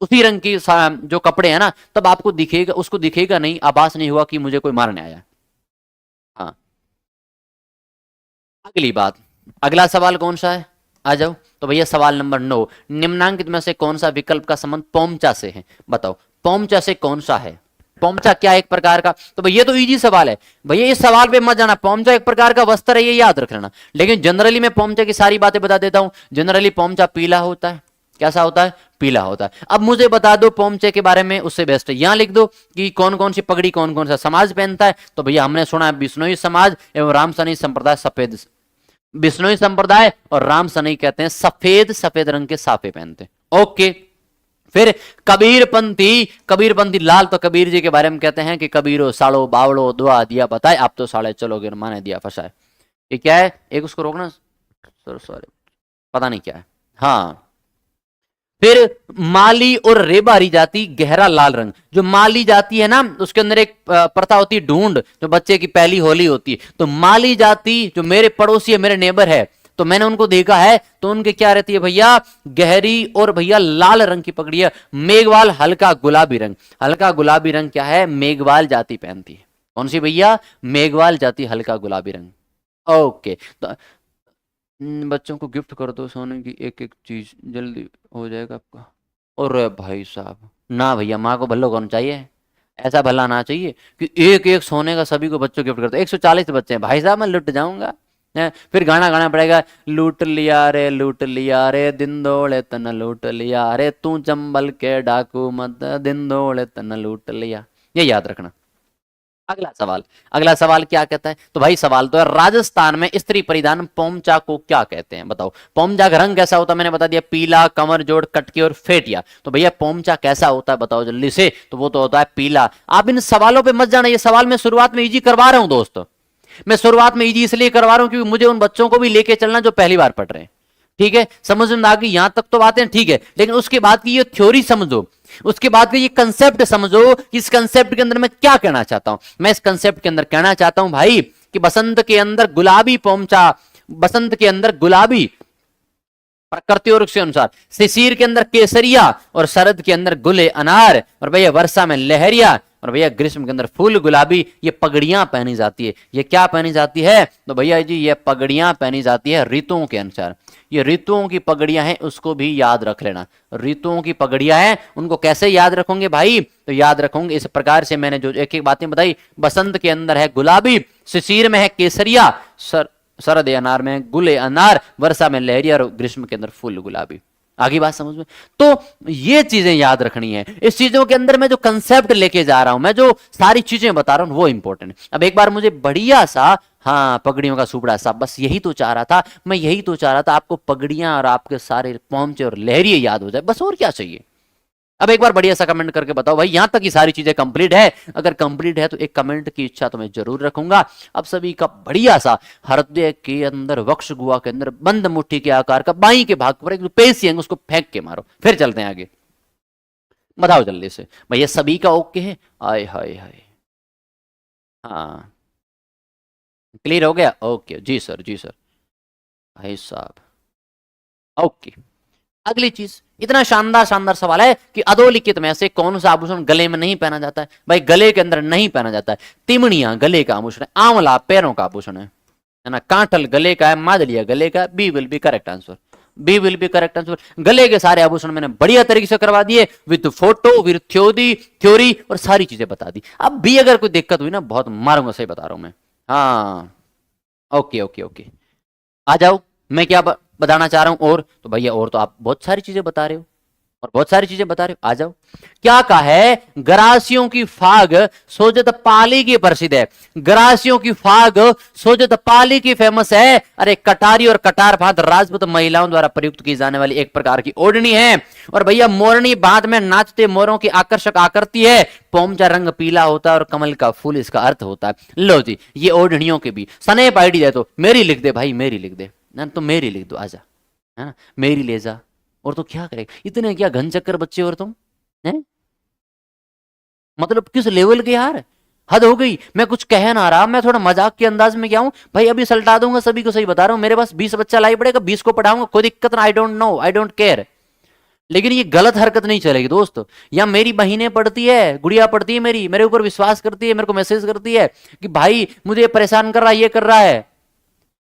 उसी रंग की जो कपड़े हैं ना, तब आपको दिखेगा, उसको दिखेगा नहीं, आभास नहीं हुआ कि मुझे कोई मारने आया। हाँ अगली बात, अगला सवाल कौन सा है, आ जाओ। तो भैया सवाल नंबर 9, निम्नांकित में से कौन सा विकल्प का संबंध पोमचा से है, बताओ पोमचा से कौन सा है, पोमचा क्या एक प्रकार का, तो भैया तो इजी सवाल है भैया, इस सवाल पे मत जाना, पोमचा एक प्रकार का वस्त्र है ये याद रख लेना। लेकिन जनरली मैं पोमचा की सारी बातें बता देता हूं। जनरली पोमचा पीला होता है, कैसा होता है, पीला होता है। अब मुझे बता दो पोमचे के बारे में, उससे बेस्ट है यहां लिख दो कि कौन कौन सी पगड़ी कौन कौन सा समाज पहनता है। तो भैया हमने सुना है बिश्नोई समाज एवं राम सनई संप्रदाय सफेद, बिश्नोई संप्रदाय और राम सनई कहते हैं सफेद सफेद रंग के साफे पहनते हैं। ओके, फिर कबीरपंथी, कबीरपंथी लाल, तो कबीर जी के बारे में कहते हैं कि कबीरो साड़ो बावड़ो दुआ दिया बताए, आप तो साड़े चलोगे माने दिया फसाए। ये क्या है, एक उसको रोकना, सॉरी पता नहीं क्या है। हाँ, फिर माली और रेबारी जाति गहरा लाल रंग, जो माली जाति है ना उसके अंदर एक प्रथा होती है ढूंढ, जो बच्चे की पहली होली होती है। तो माली जाति जो मेरे पड़ोसी है, मेरे नेबर है, तो मैंने उनको देखा है, तो उनके क्या रहती है भैया, गहरी और भैया लाल रंग की पगड़ी है। मेघवाल हल्का गुलाबी रंग, हल्का गुलाबी रंग क्या है, मेघवाल जाति पहनती है। कौन सी भैया, मेघवाल जाति हल्का गुलाबी रंग। ओके, तो बच्चों को गिफ्ट कर दो सोने की एक एक चीज, जल्दी हो जाएगा आपका। और भाई साहब ना भैया, माँ को भल्लो कौन चाहिए, ऐसा भला ना चाहिए कि एक एक सोने का सभी को बच्चों गिफ्ट करते। 140 बच्चे हैं भाई साहब, मैं लुट जाऊंगा। फिर गाना गाना पड़ेगा, लूट लिया रे दिन दौड़े तन लूट लिया रे, तू चंबल के डाकू मत दिन दौड़े तन लूट लिया, ये याद रखना। अगला सवाल क्या कहता है? तो भाई सवाल तो है, राजस्थान में स्त्री परिधान पोमचा को क्या कहते हैं? बताओ। पोमचा का रंग कैसा होता है? मैंने बता दिया, पीला, कमर जोड़, कटकी और फेटिया। तो भैया पोमचा कैसा होता है बताओ जल्दी से। तो वो तो होता है पीला। आप इन सवालों पे मत जाना, ये सवाल मैं शुरुआत में इजी करवा रहा हूं दोस्तों। मैं शुरुआत में इजी इसलिए करवा रहा हूं क्योंकि मुझे उन बच्चों को भी लेके चलना जो पहली बार पढ़ रहे हैं। ठीक है, समझ में आ गई? यहां तक तो बातें ठीक है, लेकिन उसके बाद की ये थ्योरी समझो, उसके बाद ये कंसेप्ट समझो कि इस कंसेप्ट के अंदर मैं क्या कहना चाहता हूं। मैं इस कंसेप्ट के अंदर कहना चाहता हूं भाई कि बसंत के अंदर गुलाबी पोमचा, बसंत के अंदर गुलाबी प्रकृति और के अनुसार, शिशिर के अंदर केसरिया और शरद के अंदर गुले अनार, और भैया वर्षा में लहरिया, और भैया ग्रीष्म के अंदर फूल गुलाबी। ये पगड़ियां पहनी जाती है। ये क्या पहनी जाती है? तो भैया जी ये पगड़ियां पहनी जाती है ऋतुओं के अनुसार। ये ऋतुओं की पगड़ियां हैं, उसको भी याद रख लेना। ऋतुओं की पगड़ियां हैं, उनको कैसे याद रखोगे भाई? तो याद रखोगे इस प्रकार से, मैंने जो एक एक बातें बताई। बसंत के अंदर है गुलाबी, शिशिर में है केसरिया, शरद अनार में गुले अनार, वर्षा में लहरिया और ग्रीष्म के अंदर फूल गुलाबी। आगे बात समझ में? तो ये चीजें याद रखनी है। इस चीजों के अंदर मैं जो कंसेप्ट लेके जा रहा हूं, मैं जो सारी चीजें बता रहा हूं, वो इंपॉर्टेंट है। अब एक बार मुझे बढ़िया सा, हाँ पगड़ियों का सुपड़ा सा, बस यही तो चाह रहा था मैं, यही तो चाह रहा था आपको पगड़ियां और आपके सारे पोंचे और लहरिए याद हो जाए, बस और क्या चाहिए। अब एक बार बढ़िया सा कमेंट करके बताओ भाई यहां तक की सारी चीजें कंप्लीट है? अगर कंप्लीट है तो एक कमेंट की इच्छा तो मैं जरूर रखूंगा। अब सभी का बढ़िया सा हृदय के अंदर, वक्ष गुहा के अंदर बंद मुट्ठी के आकार का बाई के भाग पर एक पेशियंग, उसको फेंक के मारो। फिर चलते हैं आगे, बताओ जल्दी से भैया सभी का ओके है? आय हाय हाय, हाँ क्लियर हो गया? ओके जी सर, जी सर, भाई साहब ओके। अगली चीज, इतना शानदार शानदार सवाल है कि अधोलिखित में से कौन सा आभूषण गले में नहीं पहना जाता है? भाई गले के अंदर नहीं पहना जाता है। तिमड़ियां गले का आभूषण है, आंवला पैरों का आभूषण है ना, कांठल गले का है, मादलिया गले का। B will be correct answer, B will be correct answer. गले के सारे आभूषण मैंने बढ़िया तरीके से करवा दिए, विद फोटो, विद थ्योरी और सारी चीजें बता दी। अब भी अगर कोई दिक्कत हुई ना, बहुत मारूंगा, सही बता रहा हूं मैं। हाँ ओके ओके ओके, आ जाओ। मैं क्या बताना चाह रहा हूं और? तो भैया और तो आप बहुत सारी चीजें बता रहे हो, और बहुत सारी चीजें बता रहे हो, आ जाओ। क्या कहा है? गरासियों की फाग सोजत पाली की प्रसिद्ध है। गरासियों की फाग सोजत पाली की फेमस है। अरे कटारी और कटार बांध राजपूत महिलाओं द्वारा प्रयुक्त की जाने वाली एक प्रकार की ओढ़नी है। और भैया मोरनी बांध में नाचते मोरों की आकर्षक आकृति है। पोमचा रंग पीला होता है और कमल का फूल इसका अर्थ होता है। लो जी, ये ओढ़नियों के भी सनेप आईडी दे, तो मेरी लिख दे भाई, मेरी लिख दे ना, तो मेरी लिख दो, आजा, है ना, मेरी ले जा। और तो क्या करेगा, इतने क्या घन चक्कर बच्चे और तुम हैं? मतलब किस लेवल के यार, हद हो गई। मैं कुछ कह ना रहा, मैं थोड़ा मजाक के अंदाज में क्या हूं भाई, अभी सल्टा दूंगा सभी को, सही बता रहा हूं। मेरे पास 20 बच्चा लाई पड़ेगा, 20 को पढ़ाऊंगा, कोई दिक्कत ना, I don't know, I don't care. लेकिन ये गलत हरकत नहीं चलेगी दोस्त। या मेरी बहनें पढ़ती है, गुड़िया पढ़ती है मेरी, मेरे ऊपर विश्वास करती है, मेरे को मैसेज करती है कि भाई मुझे परेशान कर रहा है, ये कर रहा है।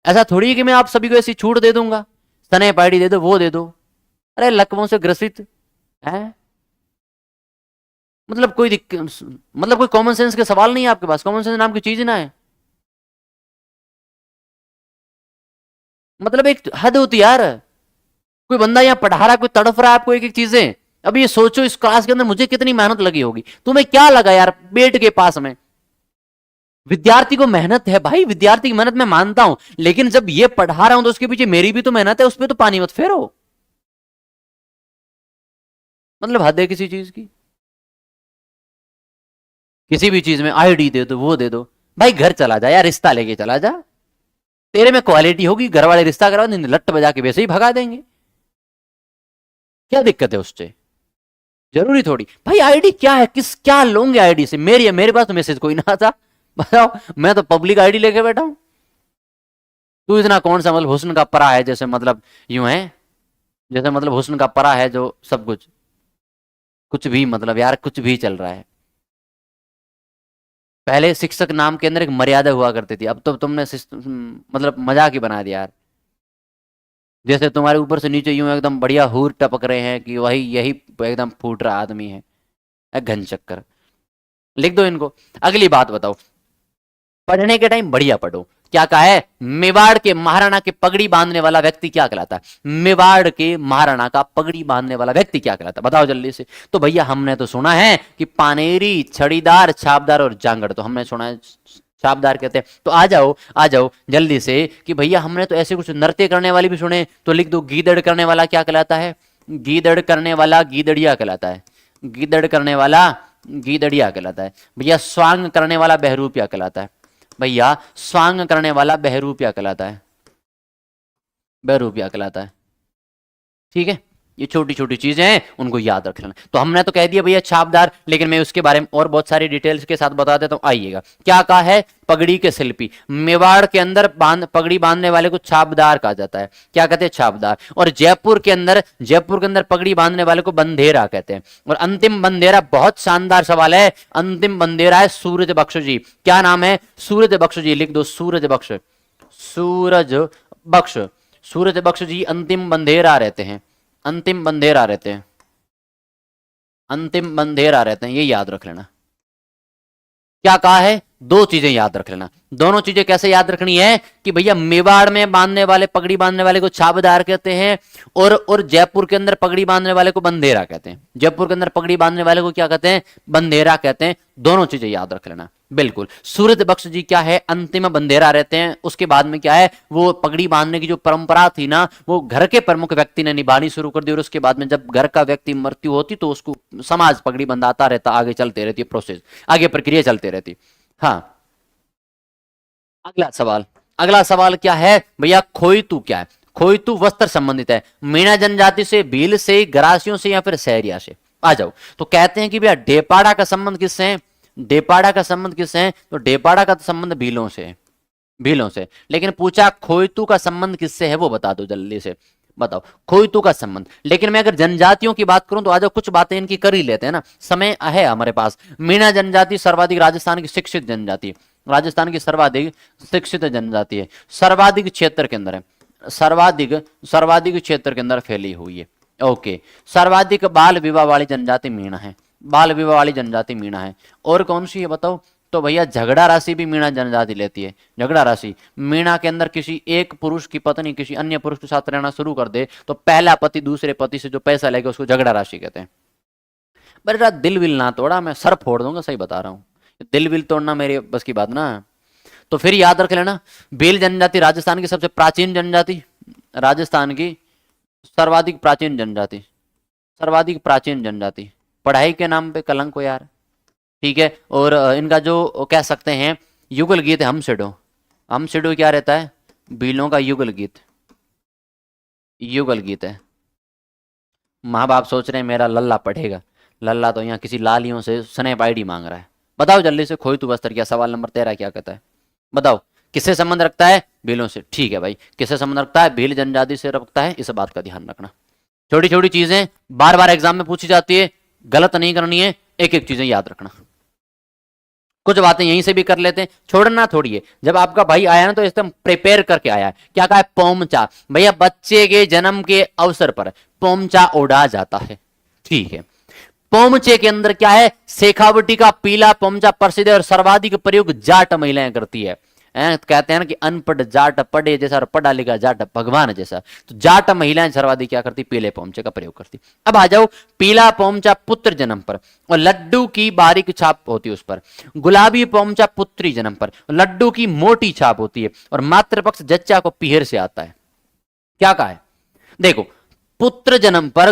ऐसा थोड़ी है कि मैं आप सभी को ऐसी छूट दे दूंगा, सने पाइडी दे दो, वो दे दो। अरे लकवों से ग्रसित है, मतलब कोई दिक्कत, मतलब कोई कॉमन सेंस के सवाल नहीं है आपके पास? कॉमन सेंस नाम की चीज ना है, मतलब एक हद होती है यार। कोई बंदा यहाँ पढ़ा रहा है, कोई तड़फ रहा है आपको एक एक चीजें। अब ये सोचो इस क्लास के अंदर मुझे कितनी मेहनत लगी होगी, तुम्हें क्या लगा यार बेड के पास में? विद्यार्थी को मेहनत है भाई, विद्यार्थी की मेहनत मैं मानता हूं, लेकिन जब ये पढ़ा रहा हूं तो उसके पीछे मेरी भी तो मेहनत है, उस पर तो पानी मत फेरो। मतलब हद है किसी चीज की, किसी भी चीज में आईडी दे दो, वो दे दो। भाई घर चला जा यार, रिश्ता लेके चला जा, तेरे में क्वालिटी होगी, घर वाले रिश्ता करवा देंगे, लट बजा के वैसे ही भगा देंगे। क्या दिक्कत है उससे? जरूरी थोड़ी भाई, आईडी क्या है, किस क्या लोगे आईडी से? मेरे पास तो मैसेज कोई ना था, बताओ, मैं तो पब्लिक आईडी लेके बैठा हूं। तू इतना कौन सा मतलब हुस्न का परा है, जैसे मतलब यूं है, जैसे मतलब हुस्न का परा है जो सब कुछ, कुछ भी मतलब यार, कुछ भी चल रहा है। पहले शिक्षक नाम के अंदर एक मर्यादा हुआ करती थी, अब तो तुमने मतलब मजाक ही बना दिया यार। जैसे तुम्हारे ऊपर से नीचे यूं एकदम बढ़िया हूर टपक रहे हैं कि वही यही एकदम फूट रहा आदमी है, घन चक्कर। लिख दो इनको। अगली बात बताओ, पढ़ने के टाइम बढ़िया पढ़ो, क्या कहा है? मेवाड़ के महाराणा के पगड़ी बांधने वाला व्यक्ति क्या कहलाता है? मेवाड़ के महाराणा का पगड़ी बांधने वाला व्यक्ति क्या कहलाता है? बताओ जल्दी से। तो भैया हमने तो सुना है कि पानेरी, छड़ीदार, छापदार और जांगड़, तो हमने सुना है छापदार कहते हैं। तो आ जाओ जल्दी से कि भैया हमने तो ऐसे कुछ नृत्य करने वाली भी सुने, तो लिख दो गीदड़ करने वाला क्या कहलाता है? गीदड़ करने वाला गीदड़िया कहलाता है। गीदड़ करने वाला गीदड़िया कहलाता है। भैया स्वांग करने वाला बहरूपिया कहलाता है। भैया स्वांग करने वाला बहरूपिया कहलाता है। बहरूपिया कहलाता है। ठीक है, ये छोटी छोटी चीजें हैं, उनको याद रख लेना। तो हमने तो कह दिया भैया छापदार, लेकिन मैं उसके बारे में और बहुत सारी डिटेल्स के साथ बता देता हूं। आइएगा, क्या कहा है? पगड़ी के शिल्पी। मेवाड़ के अंदर पगड़ी बांधने वाले को छापदार कहा जाता है। क्या कहते हैं? छापदार। और जयपुर के अंदर पगड़ी बांधने वाले को बंधेरा कहते हैं। और अंतिम बंधेरा, बहुत शानदार सवाल है, अंतिम बंधेरा है सूरज बख्श जी। क्या नाम है? सूरज बख्श जी। लिख दो सूरज बख्श। सूरज बख्श, सूरज बख्श जी अंतिम बंधेरा रहते हैं। अंतिम बंधेरा रहते हैं। अंतिम बंधेरा रहते हैं, ये याद रख लेना। क्या कहा है? दो चीजें याद रख लेना। दोनों चीजें कैसे याद रखनी है कि भैया मेवाड़ में बांधने वाले, पगड़ी बांधने वाले को छाबदार कहते हैं, और जयपुर के अंदर पगड़ी बांधने वाले को बंधेरा कहते हैं। जयपुर के अंदर पगड़ी बांधने वाले को क्या कहते हैं? बंधेरा कहते हैं। दोनों चीजें याद रख लेना। बिल्कुल, सूरज बख्श जी क्या है? अंतिम बंधेरा रहते हैं। उसके बाद में क्या है? वो पगड़ी बांधने की जो परंपरा थी ना, वो घर के प्रमुख व्यक्ति ने निभानी शुरू कर दी। और उसके बाद में जब घर का व्यक्ति मृत्यु होती तो उसको समाज पगड़ी बंधाता रहता, आगे चलते रहती है प्रोसेस, आगे प्रक्रिया चलती रहती। हाँ, अगला सवाल क्या है भैया? खोइतू क्या है? खोइतू वस्त्र संबंधित है। मीणा जनजाति से, भील से, गरासियों से, या फिर सहरिया से? आ जाओ। तो कहते हैं कि भैया डेपाड़ा का संबंध किससे है? डेपाड़ा का संबंध किससे है? तो डेपाड़ा का संबंध भीलों से, भीलों से। लेकिन पूछा खोइतू का संबंध किससे है, वो बता दो जल्दी से, बताओ खोइतू का संबंध। लेकिन मैं अगर जनजातियों की बात करूं तो आज कुछ बातें इनकी कर ही लेते हैं ना, समय है हमारे पास। मीणा जनजाति सर्वाधिक राजस्थान की शिक्षित जनजाति, राजस्थान की सर्वाधिक शिक्षित जनजाति है, सर्वाधिक क्षेत्र के अंदर है, सर्वाधिक क्षेत्र के अंदर फैली हुई है। ओके, सर्वाधिक बाल विवाह वाली जनजाति मीणा है, बाल विवाह वाली जनजाति मीणा है। और कौन सी है बताओ? तो भैया झगड़ा राशि भी मीणा जनजाति लेती है। झगड़ा राशि, मीणा के अंदर किसी एक पुरुष की पत्नी किसी अन्य पुरुष के साथ रहना शुरू कर दे तो पहला पति दूसरे पति से जो पैसा लेगा उसको झगड़ा राशि कहते हैं। बड़ा दिल विल ना तोड़ा, मैं सर फोड़ दूंगा, सही बता रहा हूँ। दिल विल तोड़ना मेरी बस की बात ना। तो फिर याद रख लेना, भील जनजाति राजस्थान की सबसे प्राचीन जनजाति, राजस्थान की सर्वाधिक प्राचीन जनजाति, सर्वाधिक प्राचीन जनजाति। पढ़ाई के नाम पे कलंक हो यार, ठीक है। और इनका जो कह सकते हैं युगल गीत है हमसिडो। हमसिडो क्या रहता है? भीलों का युगल गीत, युगल गीत है। माँ बाप सोच रहे हैं मेरा लल्ला पढ़ेगा, लल्ला तो यहाँ किसी लालियों से स्नैप आईडी मांग रहा है। बताओ जल्दी से, खोइतू वस्त्र क्या? सवाल नंबर 13 क्या कहता है? बताओ, किससे संबंध रखता है? भीलों से। ठीक है भाई, किससे संबंध रखता है? भील जनजाति से रखता है, इस बात का ध्यान रखना। छोटी छोटी चीजें बार बार एग्जाम में पूछी जाती है, गलत नहीं करनी है, एक एक चीजें याद रखना। कुछ बातें यहीं से भी कर लेते हैं, छोड़ना थोड़ी है। जब आपका भाई आया ना तो एकदम प्रिपेयर करके आया है। क्या कहा है? पोमचा। भैया बच्चे के जन्म के अवसर पर पोमचा ओढ़ा जाता है, ठीक है। पोमचे के अंदर क्या है? शेखावटी का पीला पोमचा प्रसिद्ध है और सर्वाधिक प्रयोग जाट महिलाएं करती है। कहते हैं ना कि अनपढ़ जाट पढ़े जैसा और पढ़ा लिखा जाट भगवान जैसा। तो जाट महिलाएं सर्वाधिक क्या करती? पीले पोमचे का प्रयोग करती। अब आ जाओ, पीला पोमचा पुत्र जन्म पर और लड्डू की बारीक छाप होती है उस पर। गुलाबी पोमचा पुत्री जन्म पर, लड्डू की मोटी छाप होती है। और मातृपक्ष जच्चा को पीहर से आता है। क्या कहा है? देखो, पुत्र जन्म पर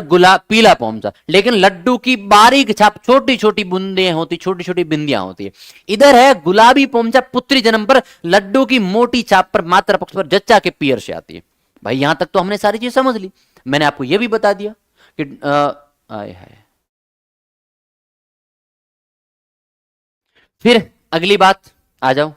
पीला पोमचा, लेकिन लड्डू की बारीक छाप, छोटी छोटी बूंदें होती, छोटी छोटी बिंदियां होती है। इधर है गुलाबी पोमचा पुत्री जन्म पर, लड्डू की मोटी छाप पर मातृ पक्ष पर जच्चा के पीहर से आती है। भाई यहां तक तो हमने सारी चीज समझ ली। मैंने आपको यह भी बता दिया कि आए है। फिर अगली बात आ जाओ,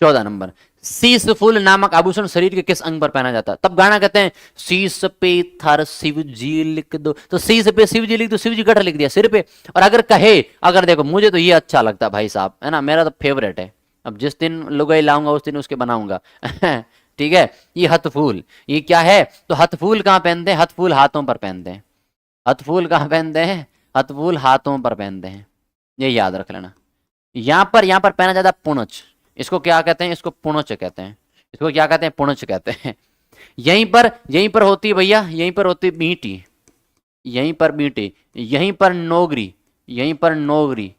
14 नंबर, शीश फूल नामक आभूषण शरीर के किस अंग पर पहना जाता है? तब गाना कहते हैं शीश पे थर शिव जी लिख दो, तो शीश पे शिव जी लिख दो, शिव जी गठर लिख दिया सिर पे। और अगर कहे, अगर देखो मुझे तो ये अच्छा लगता है भाई साहब, है ना, मेरा तो फेवरेट है। अब जिस दिन लुगाई लाऊंगा उस दिन उसके बनाऊंगा ठीक है। ये हथफूल, ये क्या है? तो हथफूल कहां पहनते हैं? हथफूल हाथों पर पहनते हैं। हथफूल कहां पहनते हैं? हथफूल हाथों पर पहनते हैं, ये याद रख लेना। यहां पर पहना जाता है पुनच, इसको क्या कहते हैं? इसको पुणुच कहते हैं। इसको क्या कहते हैं? पुणुच कहते हैं। यहीं पर होती है भैया, यहीं पर होती मीठी, यहीं पर मीठी, यहीं पर नोगरी, यहीं पर नोगरी,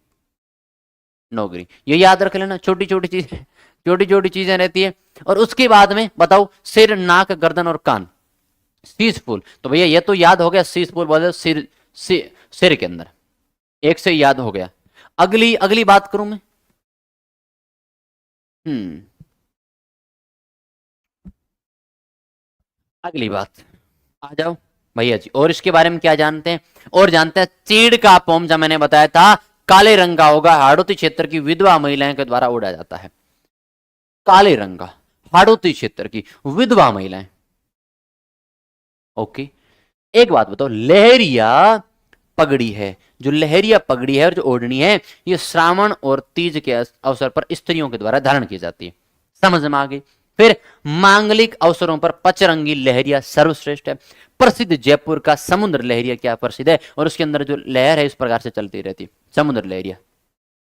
नौकरी। ये याद रख लेना, छोटी छोटी चीजें, छोटी छोटी चीजें रहती है। और उसके बाद में बताओ सिर, नाक, गर्दन और कान, शीश फूल। तो भैया ये तो याद हो गया, शीश फूल बोले सिर, सिर के अंदर एक से याद हो गया। अगली अगली बात करूं मैं। अगली बात आ जाओ भैया जी। और इसके बारे में क्या जानते हैं? और जानते हैं चीड़ का पोमजा मैंने बताया था काले रंग का होगा, हाड़ौती क्षेत्र की विधवा महिलाओं के द्वारा उड़ाया जाता है। काले रंग का, हाड़ौती क्षेत्र की विधवा महिलाएं। ओके, एक बात बताओ, लहरिया पगड़ी है, जो लहरिया पगड़ी है और जो ओढ़नी है, ये श्रावण और तीज के अवसर पर स्त्रियों के द्वारा धारण की जाती है। समझ में आ गई? फिर मांगलिक अवसरों पर पचरंगी लहरिया सर्वश्रेष्ठ है। प्रसिद्ध जयपुर का समुद्र लहरिया क्या प्रसिद्ध है, और उसके अंदर जो लहर है इस प्रकार से चलती रहती है, समुद्र लहरिया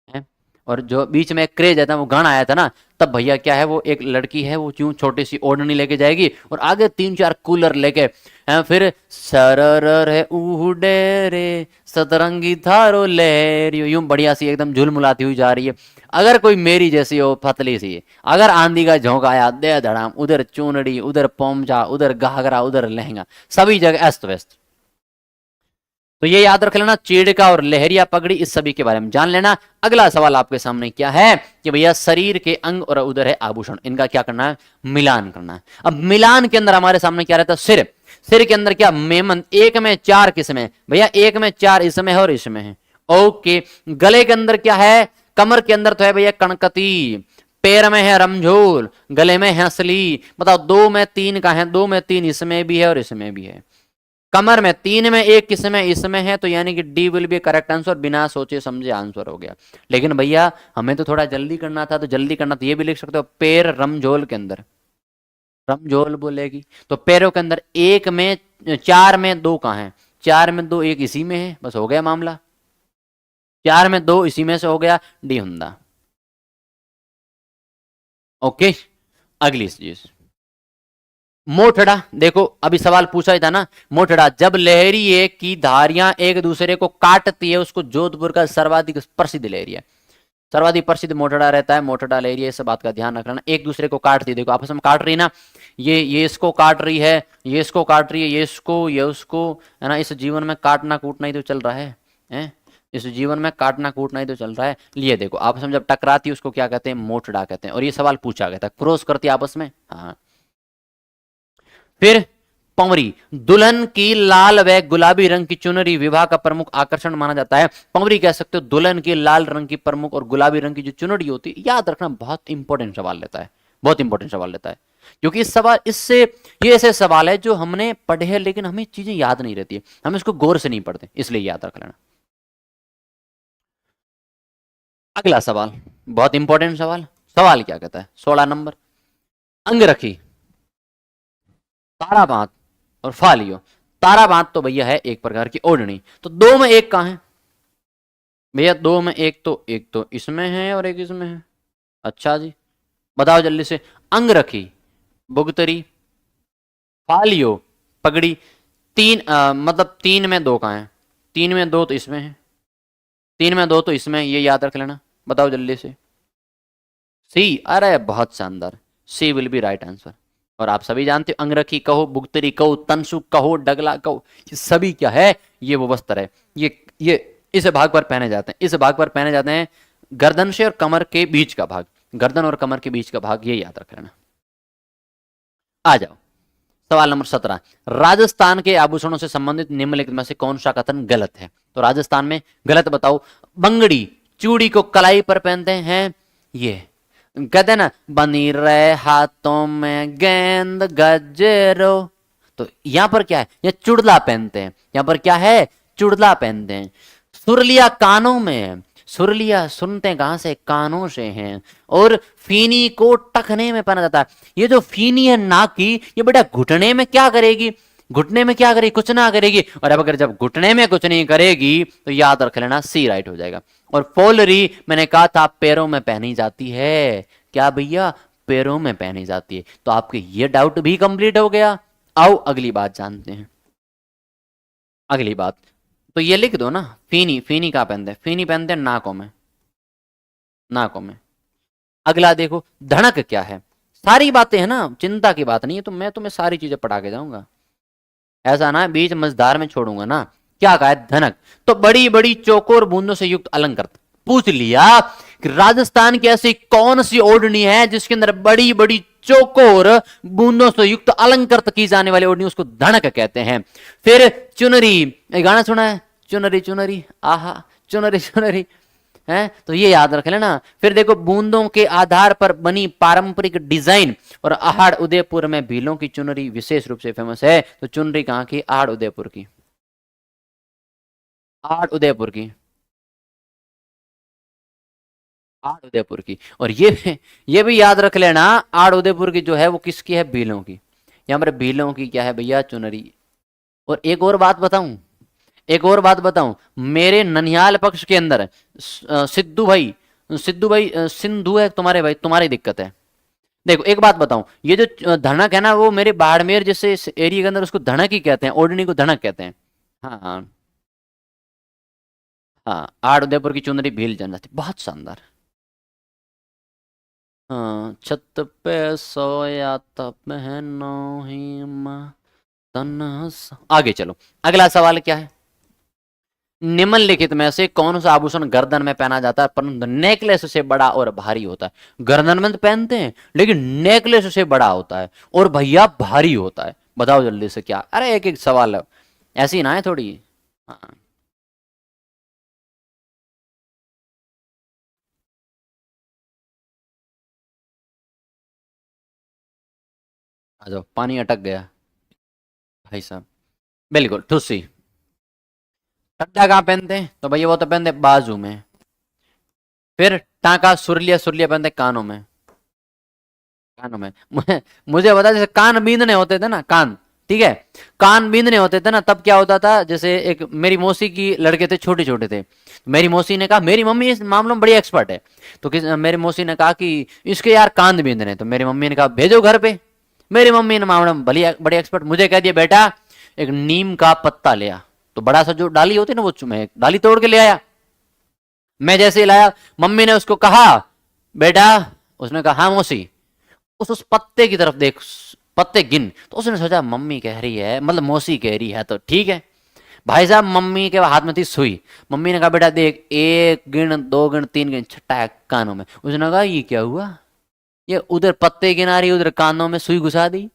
है। और जो बीच में क्रेज है था, वो गाना आया था ना, तब भैया क्या है, वो एक लड़की है, वो यूं छोटी सी ओढ़नी लेके जाएगी और आगे 3-4 कूलर लेके, फिर सरर है उड़े रे सतरंगी थारो लहरियो, यूं बढ़िया सी एकदम झुलमुलाती हुई जा रही है। अगर कोई मेरी जैसी हो, पतली सी, अगर आंधी का झोंका आया, दे धड़ाम, उधर चूनड़ी, उधर पोमचा, उधर घाघरा, उधर लहंगा, सभी जगह अस्त व्यस्त। तो ये याद रख लेना, चीड़का और लहरिया पगड़ी, इस सभी के बारे में जान लेना। अगला सवाल आपके सामने क्या है कि भैया शरीर के अंग और उधर है आभूषण, इनका क्या करना है? मिलान करना है। अब मिलान के अंदर हमारे सामने क्या रहता है? सिर। सिर के अंदर क्या? मेमन। एक में 4 किस्में भैया, एक में 4 इसमें है और इसमें है। ओके, गले के अंदर क्या है? कमर के अंदर तो है भैया कणकती, पैर में है रमझोल, गले में है असली। बताओ 2 में 3 का है? 2 में 3 इसमें भी है और इसमें भी है। कमर में 3 में 1 किसमें? इसमें है, तो यानी कि D will be correct answer, बिना सोचे समझे आंसर हो गया। लेकिन भैया हमें तो थोड़ा जल्दी करना था, तो जल्दी करना तो ये भी लिख सकते हो, पैर रमझोल के अंदर, रमझोल बोलेगी तो पैरों के अंदर 1 में 4 में 2 कहाँ है? 4 में 2, 1 इसी में है, बस हो गया मामला। 4 में 2 इसी में से हो गया, डी हुंदा। ओके, अगली चीज मोठड़ा। देखो अभी सवाल पूछा ही था ना, मोठड़ा, जब लहरी एक की धारियां एक दूसरे को काटती है, उसको जोधपुर का सर्वाधिक प्रसिद्ध लहरी है, सर्वाधिक प्रसिद्ध मोठड़ा रहता है, मोठड़ा लहरी है। इस बात का ध्यान रखना, एक दूसरे को काटती है, देखो आपस में काट रही ना, ये इसको काट रही है, ये इसको काट रही है, ये इसको, ये उसको, है ना। इस जीवन में काटना कूटना ही तो चल रहा है? इस जीवन में काटना कूटना ही तो चल रहा है। लिए देखो आपस में जब टकराती है उसको क्या कहते हैं? मोठड़ा कहते हैं। और ये सवाल पूछा गया था, क्रॉस करती आपस में। हाँ, फिर पंवरी, दुल्हन की लाल व गुलाबी रंग की चुनरी विवाह का प्रमुख आकर्षण माना जाता है। पंवरी कह सकते हो दुल्हन की लाल रंग की प्रमुख और गुलाबी रंग की जो चुनरी होती है। याद रखना, बहुत इंपॉर्टेंट सवाल लेता है, बहुत इंपॉर्टेंट सवाल लेता है, क्योंकि इस सवाल इससे ये ऐसे सवाल है जो हमने पढ़े हैं लेकिन हमें चीजें याद नहीं रहती है, हम इसको गौर से नहीं पढ़ते, इसलिए याद रख लेना। अगला सवाल बहुत इंपॉर्टेंट सवाल, सवाल क्या कहता है? 16 नंबर, अंगरखी, तारा बांध और फालियो। तारा बांध तो भैया है एक प्रकार की ओढ़नी, तो 2 में 1 कहां है भैया? 2 में 1 तो एक तो इसमें है और एक इसमें है। अच्छा जी, बताओ जल्दी से। अंगरखी, बुगतरी, फालियो, पगड़ी, 3 मतलब 3 में 2 कहां है? 3 में 2 तो इसमें है, 3 में 2 तो इसमें, ये याद रख लेना। बताओ जल्दी से। सी, अरे बहुत शानदार, सी विल बी राइट आंसर। और आप सभी जानते हो अंगरखी कहो, बुगतरी कहो, तनसुक कहो, डगला कहो, ये सभी क्या है? ये वो वस्त्र है, ये इस भाग पर पहने जाते हैं, इस भाग पर पहने जाते हैं, गर्दन से और कमर के बीच का भाग, गर्दन और कमर के बीच का भाग, ये याद रख लेना। आ जाओ सवाल नंबर 17, राजस्थान के आभूषणों से संबंधित निम्नलिखित में से कौन सा कथन गलत है? तो राजस्थान में गलत बताओ, बंगड़ी चूड़ी को कलाई पर पहनते हैं, ये कहते हैं ना, बनी रहे हाथों में गेंद गजरो। तो यहां पर क्या है? ये चुड़ला पहनते हैं, यहां पर क्या है? चुड़ला पहनते हैं। सुरलिया कानों में, सुरलिया सुनते कहां से? कानों से हैं। और फीनी को टखने में पहना जाता है। ये जो फीनी है नाक की, ये बेटा घुटने में क्या करेगी? घुटने में क्या करेगी? कुछ ना करेगी। और अब अगर जब घुटने में कुछ नहीं करेगी तो याद रख लेना, सी राइट हो जाएगा। और फोलरी मैंने कहा था पैरों में पहनी जाती है, क्या भैया, पैरों में पहनी जाती है। तो आपके ये डाउट भी कंप्लीट हो गया। आओ अगली बात जानते हैं। अगली बात तो ये लिख दो ना, फीनी, फीनी कहाँ पहनते हैं? फीनी पहनते हैं नाकों में, नाकों में। अगला देखो, धड़क क्या है? सारी बातें है ना, चिंता की बात नहीं है, तो मैं तुम्हें सारी चीजें पढ़ा के जाऊंगा, ऐसा ना बीच मझधार में छोड़ूंगा ना। क्या कहा है? धनक। तो बड़ी बड़ी चौकोर बूंदों से युक्त अलंकृत। पूछ लिया कि राजस्थान की ऐसी कौन सी ओढ़नी है जिसके अंदर बड़ी बड़ी चौकोर बूंदों से युक्त अलंकृत की जाने वाली ओढ़नी, उसको धनक कहते हैं। फिर चुनरी, एक गाना सुना है, चुनरी चुनरी आहा, चुनरी चुनरी है, तो ये याद रख लेना। फिर देखो, बूंदों के आधार पर बनी पारंपरिक डिजाइन, और आहड़ उदयपुर में भीलों की चुनरी विशेष रूप से फेमस है। तो चुनरी कहाँ की? आहड़ उदयपुर की, आहड़ उदयपुर की, आहड़ उदयपुर की। और ये भी याद रख लेना, आहड़ उदयपुर की जो है वो किसकी है? भीलों की। यहाँ पर भीलों की क्या है भैया? चुनरी। और एक और बात बताऊं, एक और बात बताऊं, मेरे ननिहाल पक्ष के अंदर सिद्धू भाई, सिद्धू भाई सिंधु है तुम्हारे भाई, तुम्हारी दिक्कत है। देखो एक बात बताऊं, ये जो धनक है ना, वो मेरे बाड़मेर जैसे एरिया के अंदर उसको धनक ही कहते हैं, ओढ़नी को धनक कहते हैं। हाँ हाँ हाँ, आड़ उदयपुर की चुनरी भील जनजाति, बहुत शानदार। हाँ, छत पे सोया तब पहनो ही माँ आगे चलो, अगला सवाल क्या है? निम्नलिखित में से कौन सा आभूषण गर्दन में पहना जाता है परंतु नेकलेस से बड़ा और भारी होता है? गर्दन में तो पहनते हैं लेकिन नेकलेस से बड़ा होता है और भैया भारी होता है। बताओ जल्दी से क्या? अरे एक एक सवाल है, ऐसी ना है थोड़ी। हाँ, आ जाओ, पानी अटक गया भाई साहब। बिल्कुल, ठुस्सी। टड्डा कहाँ पहनते हैं? तो भैया वो तो पहनते हैं बाजू में। फिर टाका, सुरलिया, सुरलिया पहनते हैं कानों में, कानों में। मुझे बता, जैसे कान बींदने होते थे ना, कान, ठीक है, कान बींदने होते थे ना, तब क्या होता था, जैसे एक मेरी मौसी की लड़के थे, छोटे छोटे थे, मेरी मौसी ने कहा, मेरी मम्मी इस मामलों में बड़ी एक्सपर्ट है, तो मेरी मौसी ने कहा कि इसके यार कान बींदने, तो मेरी मम्मी ने कहा भेजो घर पे। मेरी मम्मी ने मामले में बड़ी बड़ी एक्सपर्ट, मुझे कह दिया बेटा एक नीम का पत्ता ले आ। तो बड़ा सा जो डाली होती है ना, वो मैं डाली तोड़ के ले आया। मैं जैसे ही लाया, मम्मी ने उसको कहा बेटा, उसने कहा हाँ मौसी, उस पत्ते की तरफ देख, पत्ते गिन। तो उसने सोचा मम्मी कह रही है, मतलब मौसी कह रही है तो ठीक है। भाई साहब, मम्मी के हाथ में थी सुई। मम्मी ने कहा बेटा देख, एक गिन, दो गिन, तीन गिन, छठा है कानों में। उसने कहा ये क्या हुआ, ये उधर पत्ते गिना रही, उधर कानों में सुई घुसा दी।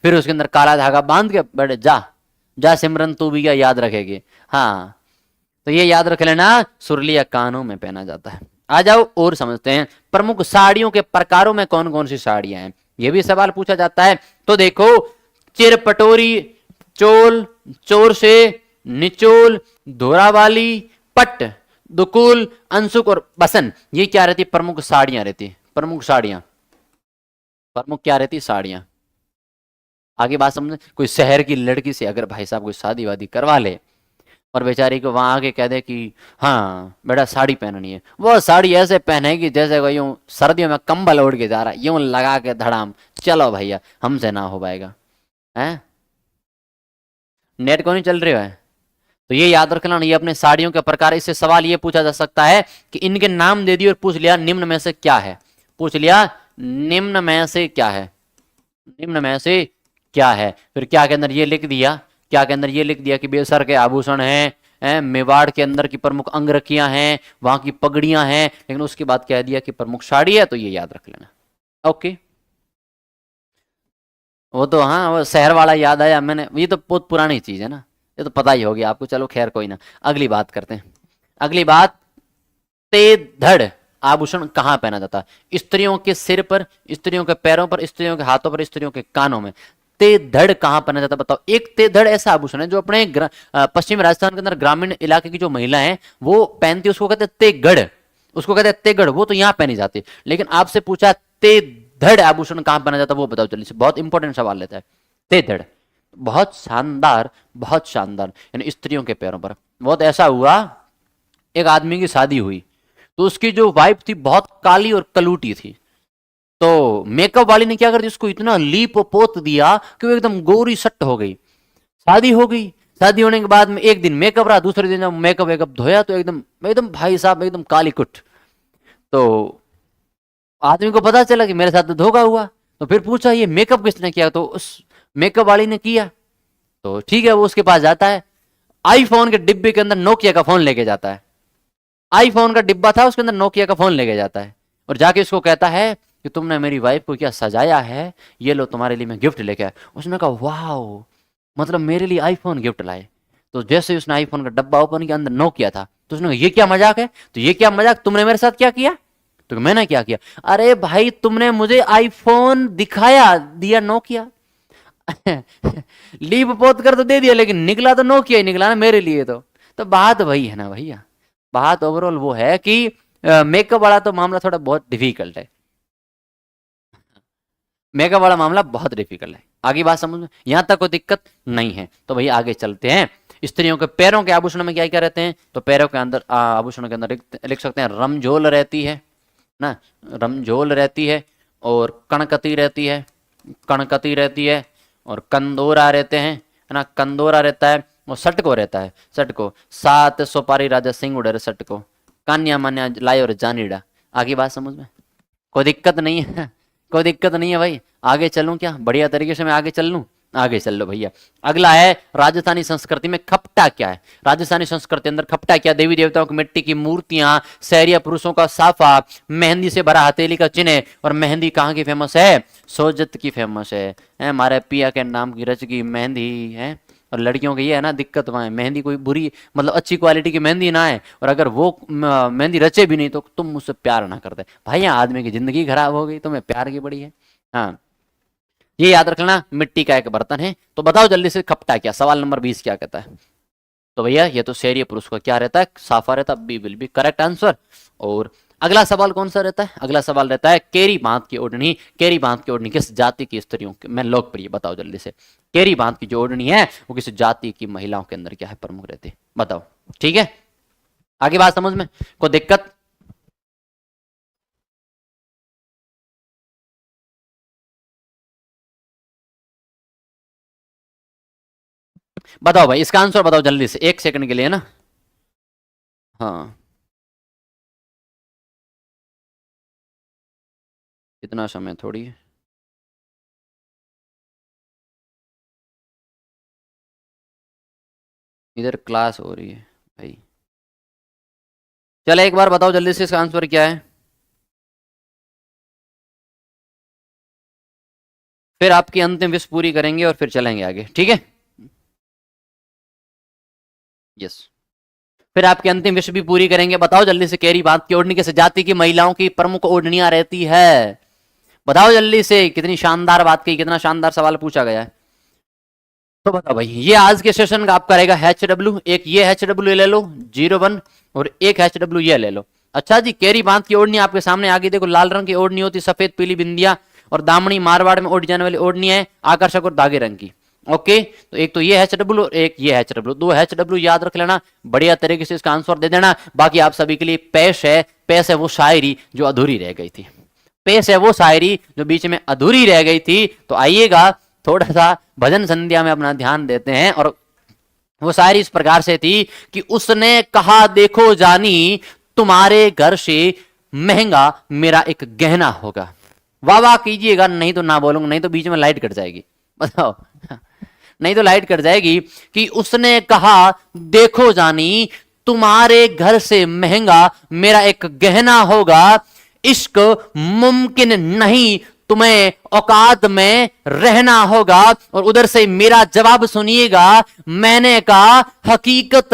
फिर उसके अंदर काला धागा बांध के, बेटे जा, जा सिमरन तू भी क्या याद रखेगी। हाँ, तो ये याद रख लेना, सुरलिया कानों में पहना जाता है। आ जाओ और समझते हैं, प्रमुख साड़ियों के प्रकारों में कौन कौन सी साड़ियां हैं, ये भी सवाल पूछा जाता है। तो देखो, चिर पटोरी, चोल, चोर से, निचोल, धोरावाली, पट, दुकुल, अंशुक और बसन, ये क्या रहती? प्रमुख साड़ियां रहती, प्रमुख साड़ियां, प्रमुख क्या रहती? साड़ियां। आगे बात समझे, कोई शहर की लड़की से अगर भाई साहब कोई शादी वादी करवा ले और बेचारी को वहां आके कह दे कि हाँ बेटा साड़ी पहननी है, वो साड़ी ऐसे पहनेगी जैसे वो यूं सर्दियों में कंबल ओढ़ के जा रहा है, यूं लगा के धड़ाम, चलो भैया हमसे ना हो पाएगा। है, नेट को नहीं चल रही है? तो ये याद रखना, ये अपने साड़ियों के प्रकार। इससे सवाल ये पूछा जा सकता है कि इनके नाम दे दिए और पूछ लिया निम्न में से क्या है, पूछ लिया निम्न में से क्या है, निम्न में से क्या है। फिर क्या के अंदर ये लिख दिया, क्या के अंदर ये लिख दिया कि बेसर के आभूषण हैं, मेवाड़ के अंदर की प्रमुख अंगरखियां हैं, वहां की पगड़ियां हैं, लेकिन उसके बाद कह दिया कि प्रमुख साड़ी है, तो ये याद रख लेना। ओके, वो तो हाँ, वो शहर वाला याद आया मैंने, ये तो बहुत पुरानी चीज है ना, ये तो पता ही होगी आपको। चलो खैर कोई ना, अगली बात करते हैं। अगली बात, ते धड़ आभूषण कहाँ पहना जाता है? स्त्रियों के सिर पर, स्त्रियों के पैरों पर, स्त्रियों के हाथों पर, स्त्रियों के कानों में। ते धड़ कहाँ पहना जाता है बताओ? एक ते धड़ ऐसा आभूषण है जो अपने पश्चिमी राजस्थान के अंदर ग्रामीण इलाके की जो महिला है वो पहनती है, उसको कहते हैं तेगड़, उसको कहते हैं तेगड़, वो तो यहाँ पहनी जाती है। लेकिन आपसे पूछा ते धड़ आभूषण कहाँ पहना जाता है, वो बताओ जल्दी से, बहुत इंपॉर्टेंट सवाल लेता है। ते धड़, बहुत शानदार, बहुत शानदार, यानी स्त्रियों के पैरों पर। बहुत ऐसा हुआ, एक आदमी की शादी हुई तो उसकी जो वाइफ थी बहुत काली और कलूटी थी, तो मेकअप वाली ने क्या कर दिया, उसको इतना लीप पोत दिया कि वो एकदम गोरी सट्ट हो गई। शादी हो गई। शादी होने के बाद में एक दिन मेकअप रहा, दूसरे दिन जब मेकअप वेकअप धोया तो एकदम एकदम भाई साहब एकदम काली कुट। तो आदमी को पता चला कि मेरे साथ तो धोखा हुआ। तो फिर पूछा ये मेकअप किसने किया, तो उस मेकअप वाली ने किया। तो ठीक है, वो उसके पास जाता है, आईफोन के डिब्बे के अंदर नोकिया का फोन लेके जाता है। आईफोन का डिब्बा था, उसके अंदर नोकिया का फोन लेके जाता है और जाके उसको कहता है कि तुमने मेरी वाइफ को क्या सजाया है, ये लो तुम्हारे लिए मैं गिफ्ट लेके आया। उसने कहा वाह, मतलब मेरे लिए आईफोन गिफ्ट लाए। तो जैसे ही उसने आईफोन का डब्बा ओपन किया, अंदर नोकिया था। तो उसने कहा ये क्या मजाक है, तो ये क्या मजाक, तुमने मेरे साथ क्या किया। तो मैंने क्या किया, अरे भाई तुमने मुझे आईफोन दिखाया, दिया नोकिया। लीप पोत कर तो दे दिया, लेकिन निकला तो नोकिया ही निकला ना मेरे लिए। तो बात वही है ना भैया, बात ओवरऑल वो है कि मेकअप वाला तो मामला थोड़ा बहुत डिफिकल्ट है। मेकअप वाला मामला बहुत डिफिकल्ट है। आगे बात समझ में, यहां तक कोई दिक्कत नहीं है। तो भैया आगे चलते हैं। स्त्रियों के पैरों के आभूषण में क्या क्या रहते हैं, तो पैरों के अंदर आभूषणों के अंदर लिख सकते हैं रमझोल रहती है ना, रमझोल रहती है, और कणकती रहती है, कणकती रहती है, और कंदोरा रहते हैं, है ना, कंदोरा रहता है, और सटको रहता है, सटको। सात सोपारी राजा सिंह उड़े सटको, कान्या मान्या लाए और जानीड़ा। आगे बात समझ में, कोई दिक्कत नहीं है, कोई दिक्कत नहीं है भाई। आगे चलूं क्या, बढ़िया तरीके से मैं आगे चल लूं, आगे चल लो भैया। अगला है राजस्थानी संस्कृति में खपटा क्या है। राजस्थानी संस्कृति अंदर खपटा क्या, देवी देवताओं की मिट्टी की मूर्तियां, शहरिया पुरुषों का साफा, मेहंदी से भरा हथेली का चिन्ह। और मेहंदी कहाँ की फेमस है, सोजत की फेमस है। हमारे पिया के नाम की रच की मेहंदी है। और लड़कियों की ये है ना दिक्कत, वहां मेहंदी कोई बुरी मतलब अच्छी क्वालिटी की मेहंदी ना है, और अगर वो मेहंदी रचे भी नहीं तो तुम मुझसे प्यार ना करते। भाई यहाँ आदमी की जिंदगी खराब हो गई, तुम्हें प्यार की पड़ी है। हाँ, ये याद रखना, मिट्टी का एक बर्तन है। तो बताओ जल्दी से खपटा क्या, सवाल नंबर 20 क्या कहता है। तो भैया ये तो शहरी पुरुष का क्या रहता है, साफा रहता है, B will be correct answer. और अगला सवाल कौन सा रहता है, अगला सवाल रहता है केरी बांध की ओढ़नी। केरी बांध की ओढ़नी किस जाति की स्त्रियों में लोकप्रिय, बताओ जल्दी से। केरी बांध की जो ओढ़नी है वो किस जाति की महिलाओं के अंदर क्या है, प्रमुख रहती है, बताओ। ठीक है, आगे बात समझ में, कोई दिक्कत। बताओ भाई, इसका आंसर बताओ जल्दी से, एक सेकंड के लिए ना। हाँ, इतना समय थोड़ी है। इधर क्लास हो रही है भाई। चलो एक बार बताओ जल्दी से, इसका आंसर क्या है। फिर आपकी अंतिम विश पूरी करेंगे और फिर चलेंगे आगे, ठीक है। यस, फिर आपकी अंतिम विश भी पूरी करेंगे। बताओ जल्दी से, केरी बात की ओढ़नी किस जाति की महिलाओं की प्रमुख ओढ़नियां रहती है, बताओ जल्दी से। कितनी शानदार बात की, कितना शानदार सवाल पूछा गया है। तो बताओ भाई, ये आज के सेशन का आपका रहेगा HW। एक ये HW ले लो 01, और एक HW ये ले लो। अच्छा जी, केरी बांध की ओढ़नी आपके सामने आ गई। देखो लाल रंग की ओढ़नी होती, सफेद पीली बिंदिया और दामनी मारवाड़ में ओढ़ी जाने वाली ओढ़नी है, आकर्षक और धागे रंग की। ओके, तो एक तो ये HW और एक ये HW, दो HW याद रख लेना, बढ़िया तरीके से इसका आंसर दे देना। बाकी आप सभी के लिए पेश है, पेश है वो शायरी जो अधूरी रह गई थी, पेश है वो शायरी जो बीच में अधूरी रह गई थी। तो आइएगा थोड़ा सा भजन संध्या में अपना ध्यान देते हैं। और वो शायरी इस प्रकार से थी कि उसने कहा देखो जानी, तुम्हारे घर से महंगा मेरा एक गहना होगा। वाह वाह कीजिएगा, नहीं तो ना बोलूंगा, नहीं तो बीच में लाइट कट जाएगी। बताओ, नहीं तो लाइट कट जाएगी। कि उसने कहा देखो जानी, तुम्हारे घर से महंगा मेरा एक गहना होगा। इश्क मुमकिन नहीं, तुम्हें औकात में रहना होगा। और उधर से मेरा जवाब सुनिएगा, मैंने कहा हकीकत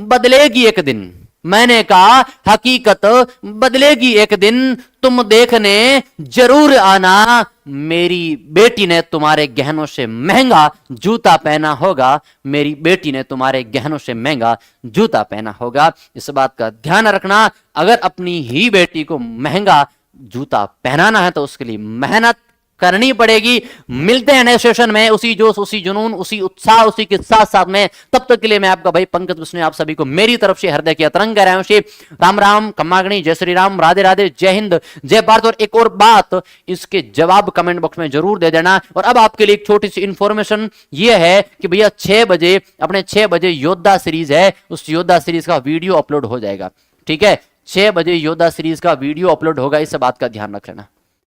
बदलेगी एक दिन, मैंने कहा हकीकत बदलेगी एक दिन, तुम देखने जरूर आना। मेरी बेटी ने तुम्हारे गहनों से महंगा जूता पहना होगा, मेरी बेटी ने तुम्हारे गहनों से महंगा जूता पहना होगा। इस बात का ध्यान रखना, अगर अपनी ही बेटी को महंगा जूता पहनाना है तो उसके लिए मेहनत करनी पड़ेगी। मिलते हैं नेक्स्ट सेशन में उसी जोश, उसी जुनून, उसी उत्साह, उसी के साथ साथ में। तब तक के लिए मैं आपका भाई पंकज बिश्नोई आप सभी को मेरी तरफ से हृदय की अतरंग गहराइयों से राम राम, खम्मागणी, जय श्री राम, राधे राधे, जय हिंद, जय भारत। और एक और बात, इसके जवाब कमेंट बॉक्स में जरूर दे देना। और अब आपके लिए एक छोटी सी इंफॉर्मेशन ये है कि भैया 6 बजे, अपने 6 बजे योद्धा सीरीज है, उस योद्धा सीरीज का वीडियो अपलोड हो जाएगा। ठीक है, 6 बजे योद्धा सीरीज का वीडियो अपलोड होगा, इस बात का ध्यान रख लेना।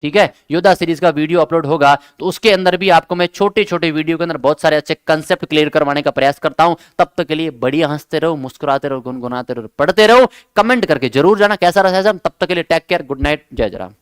ठीक है, योद्धा सीरीज का वीडियो अपलोड होगा तो उसके अंदर भी आपको मैं छोटे छोटे वीडियो के अंदर बहुत सारे अच्छे कंसेप्ट क्लियर करवाने का प्रयास करता हूं। तब तक के लिए बढ़िया हंसते रहो, मुस्कुराते रहो, गुनगुनाते रहो, पढ़ते रहो, कमेंट करके जरूर जाना कैसा रहा। तब तक के लिए टेक केयर, गुड नाइट, जय जय राम।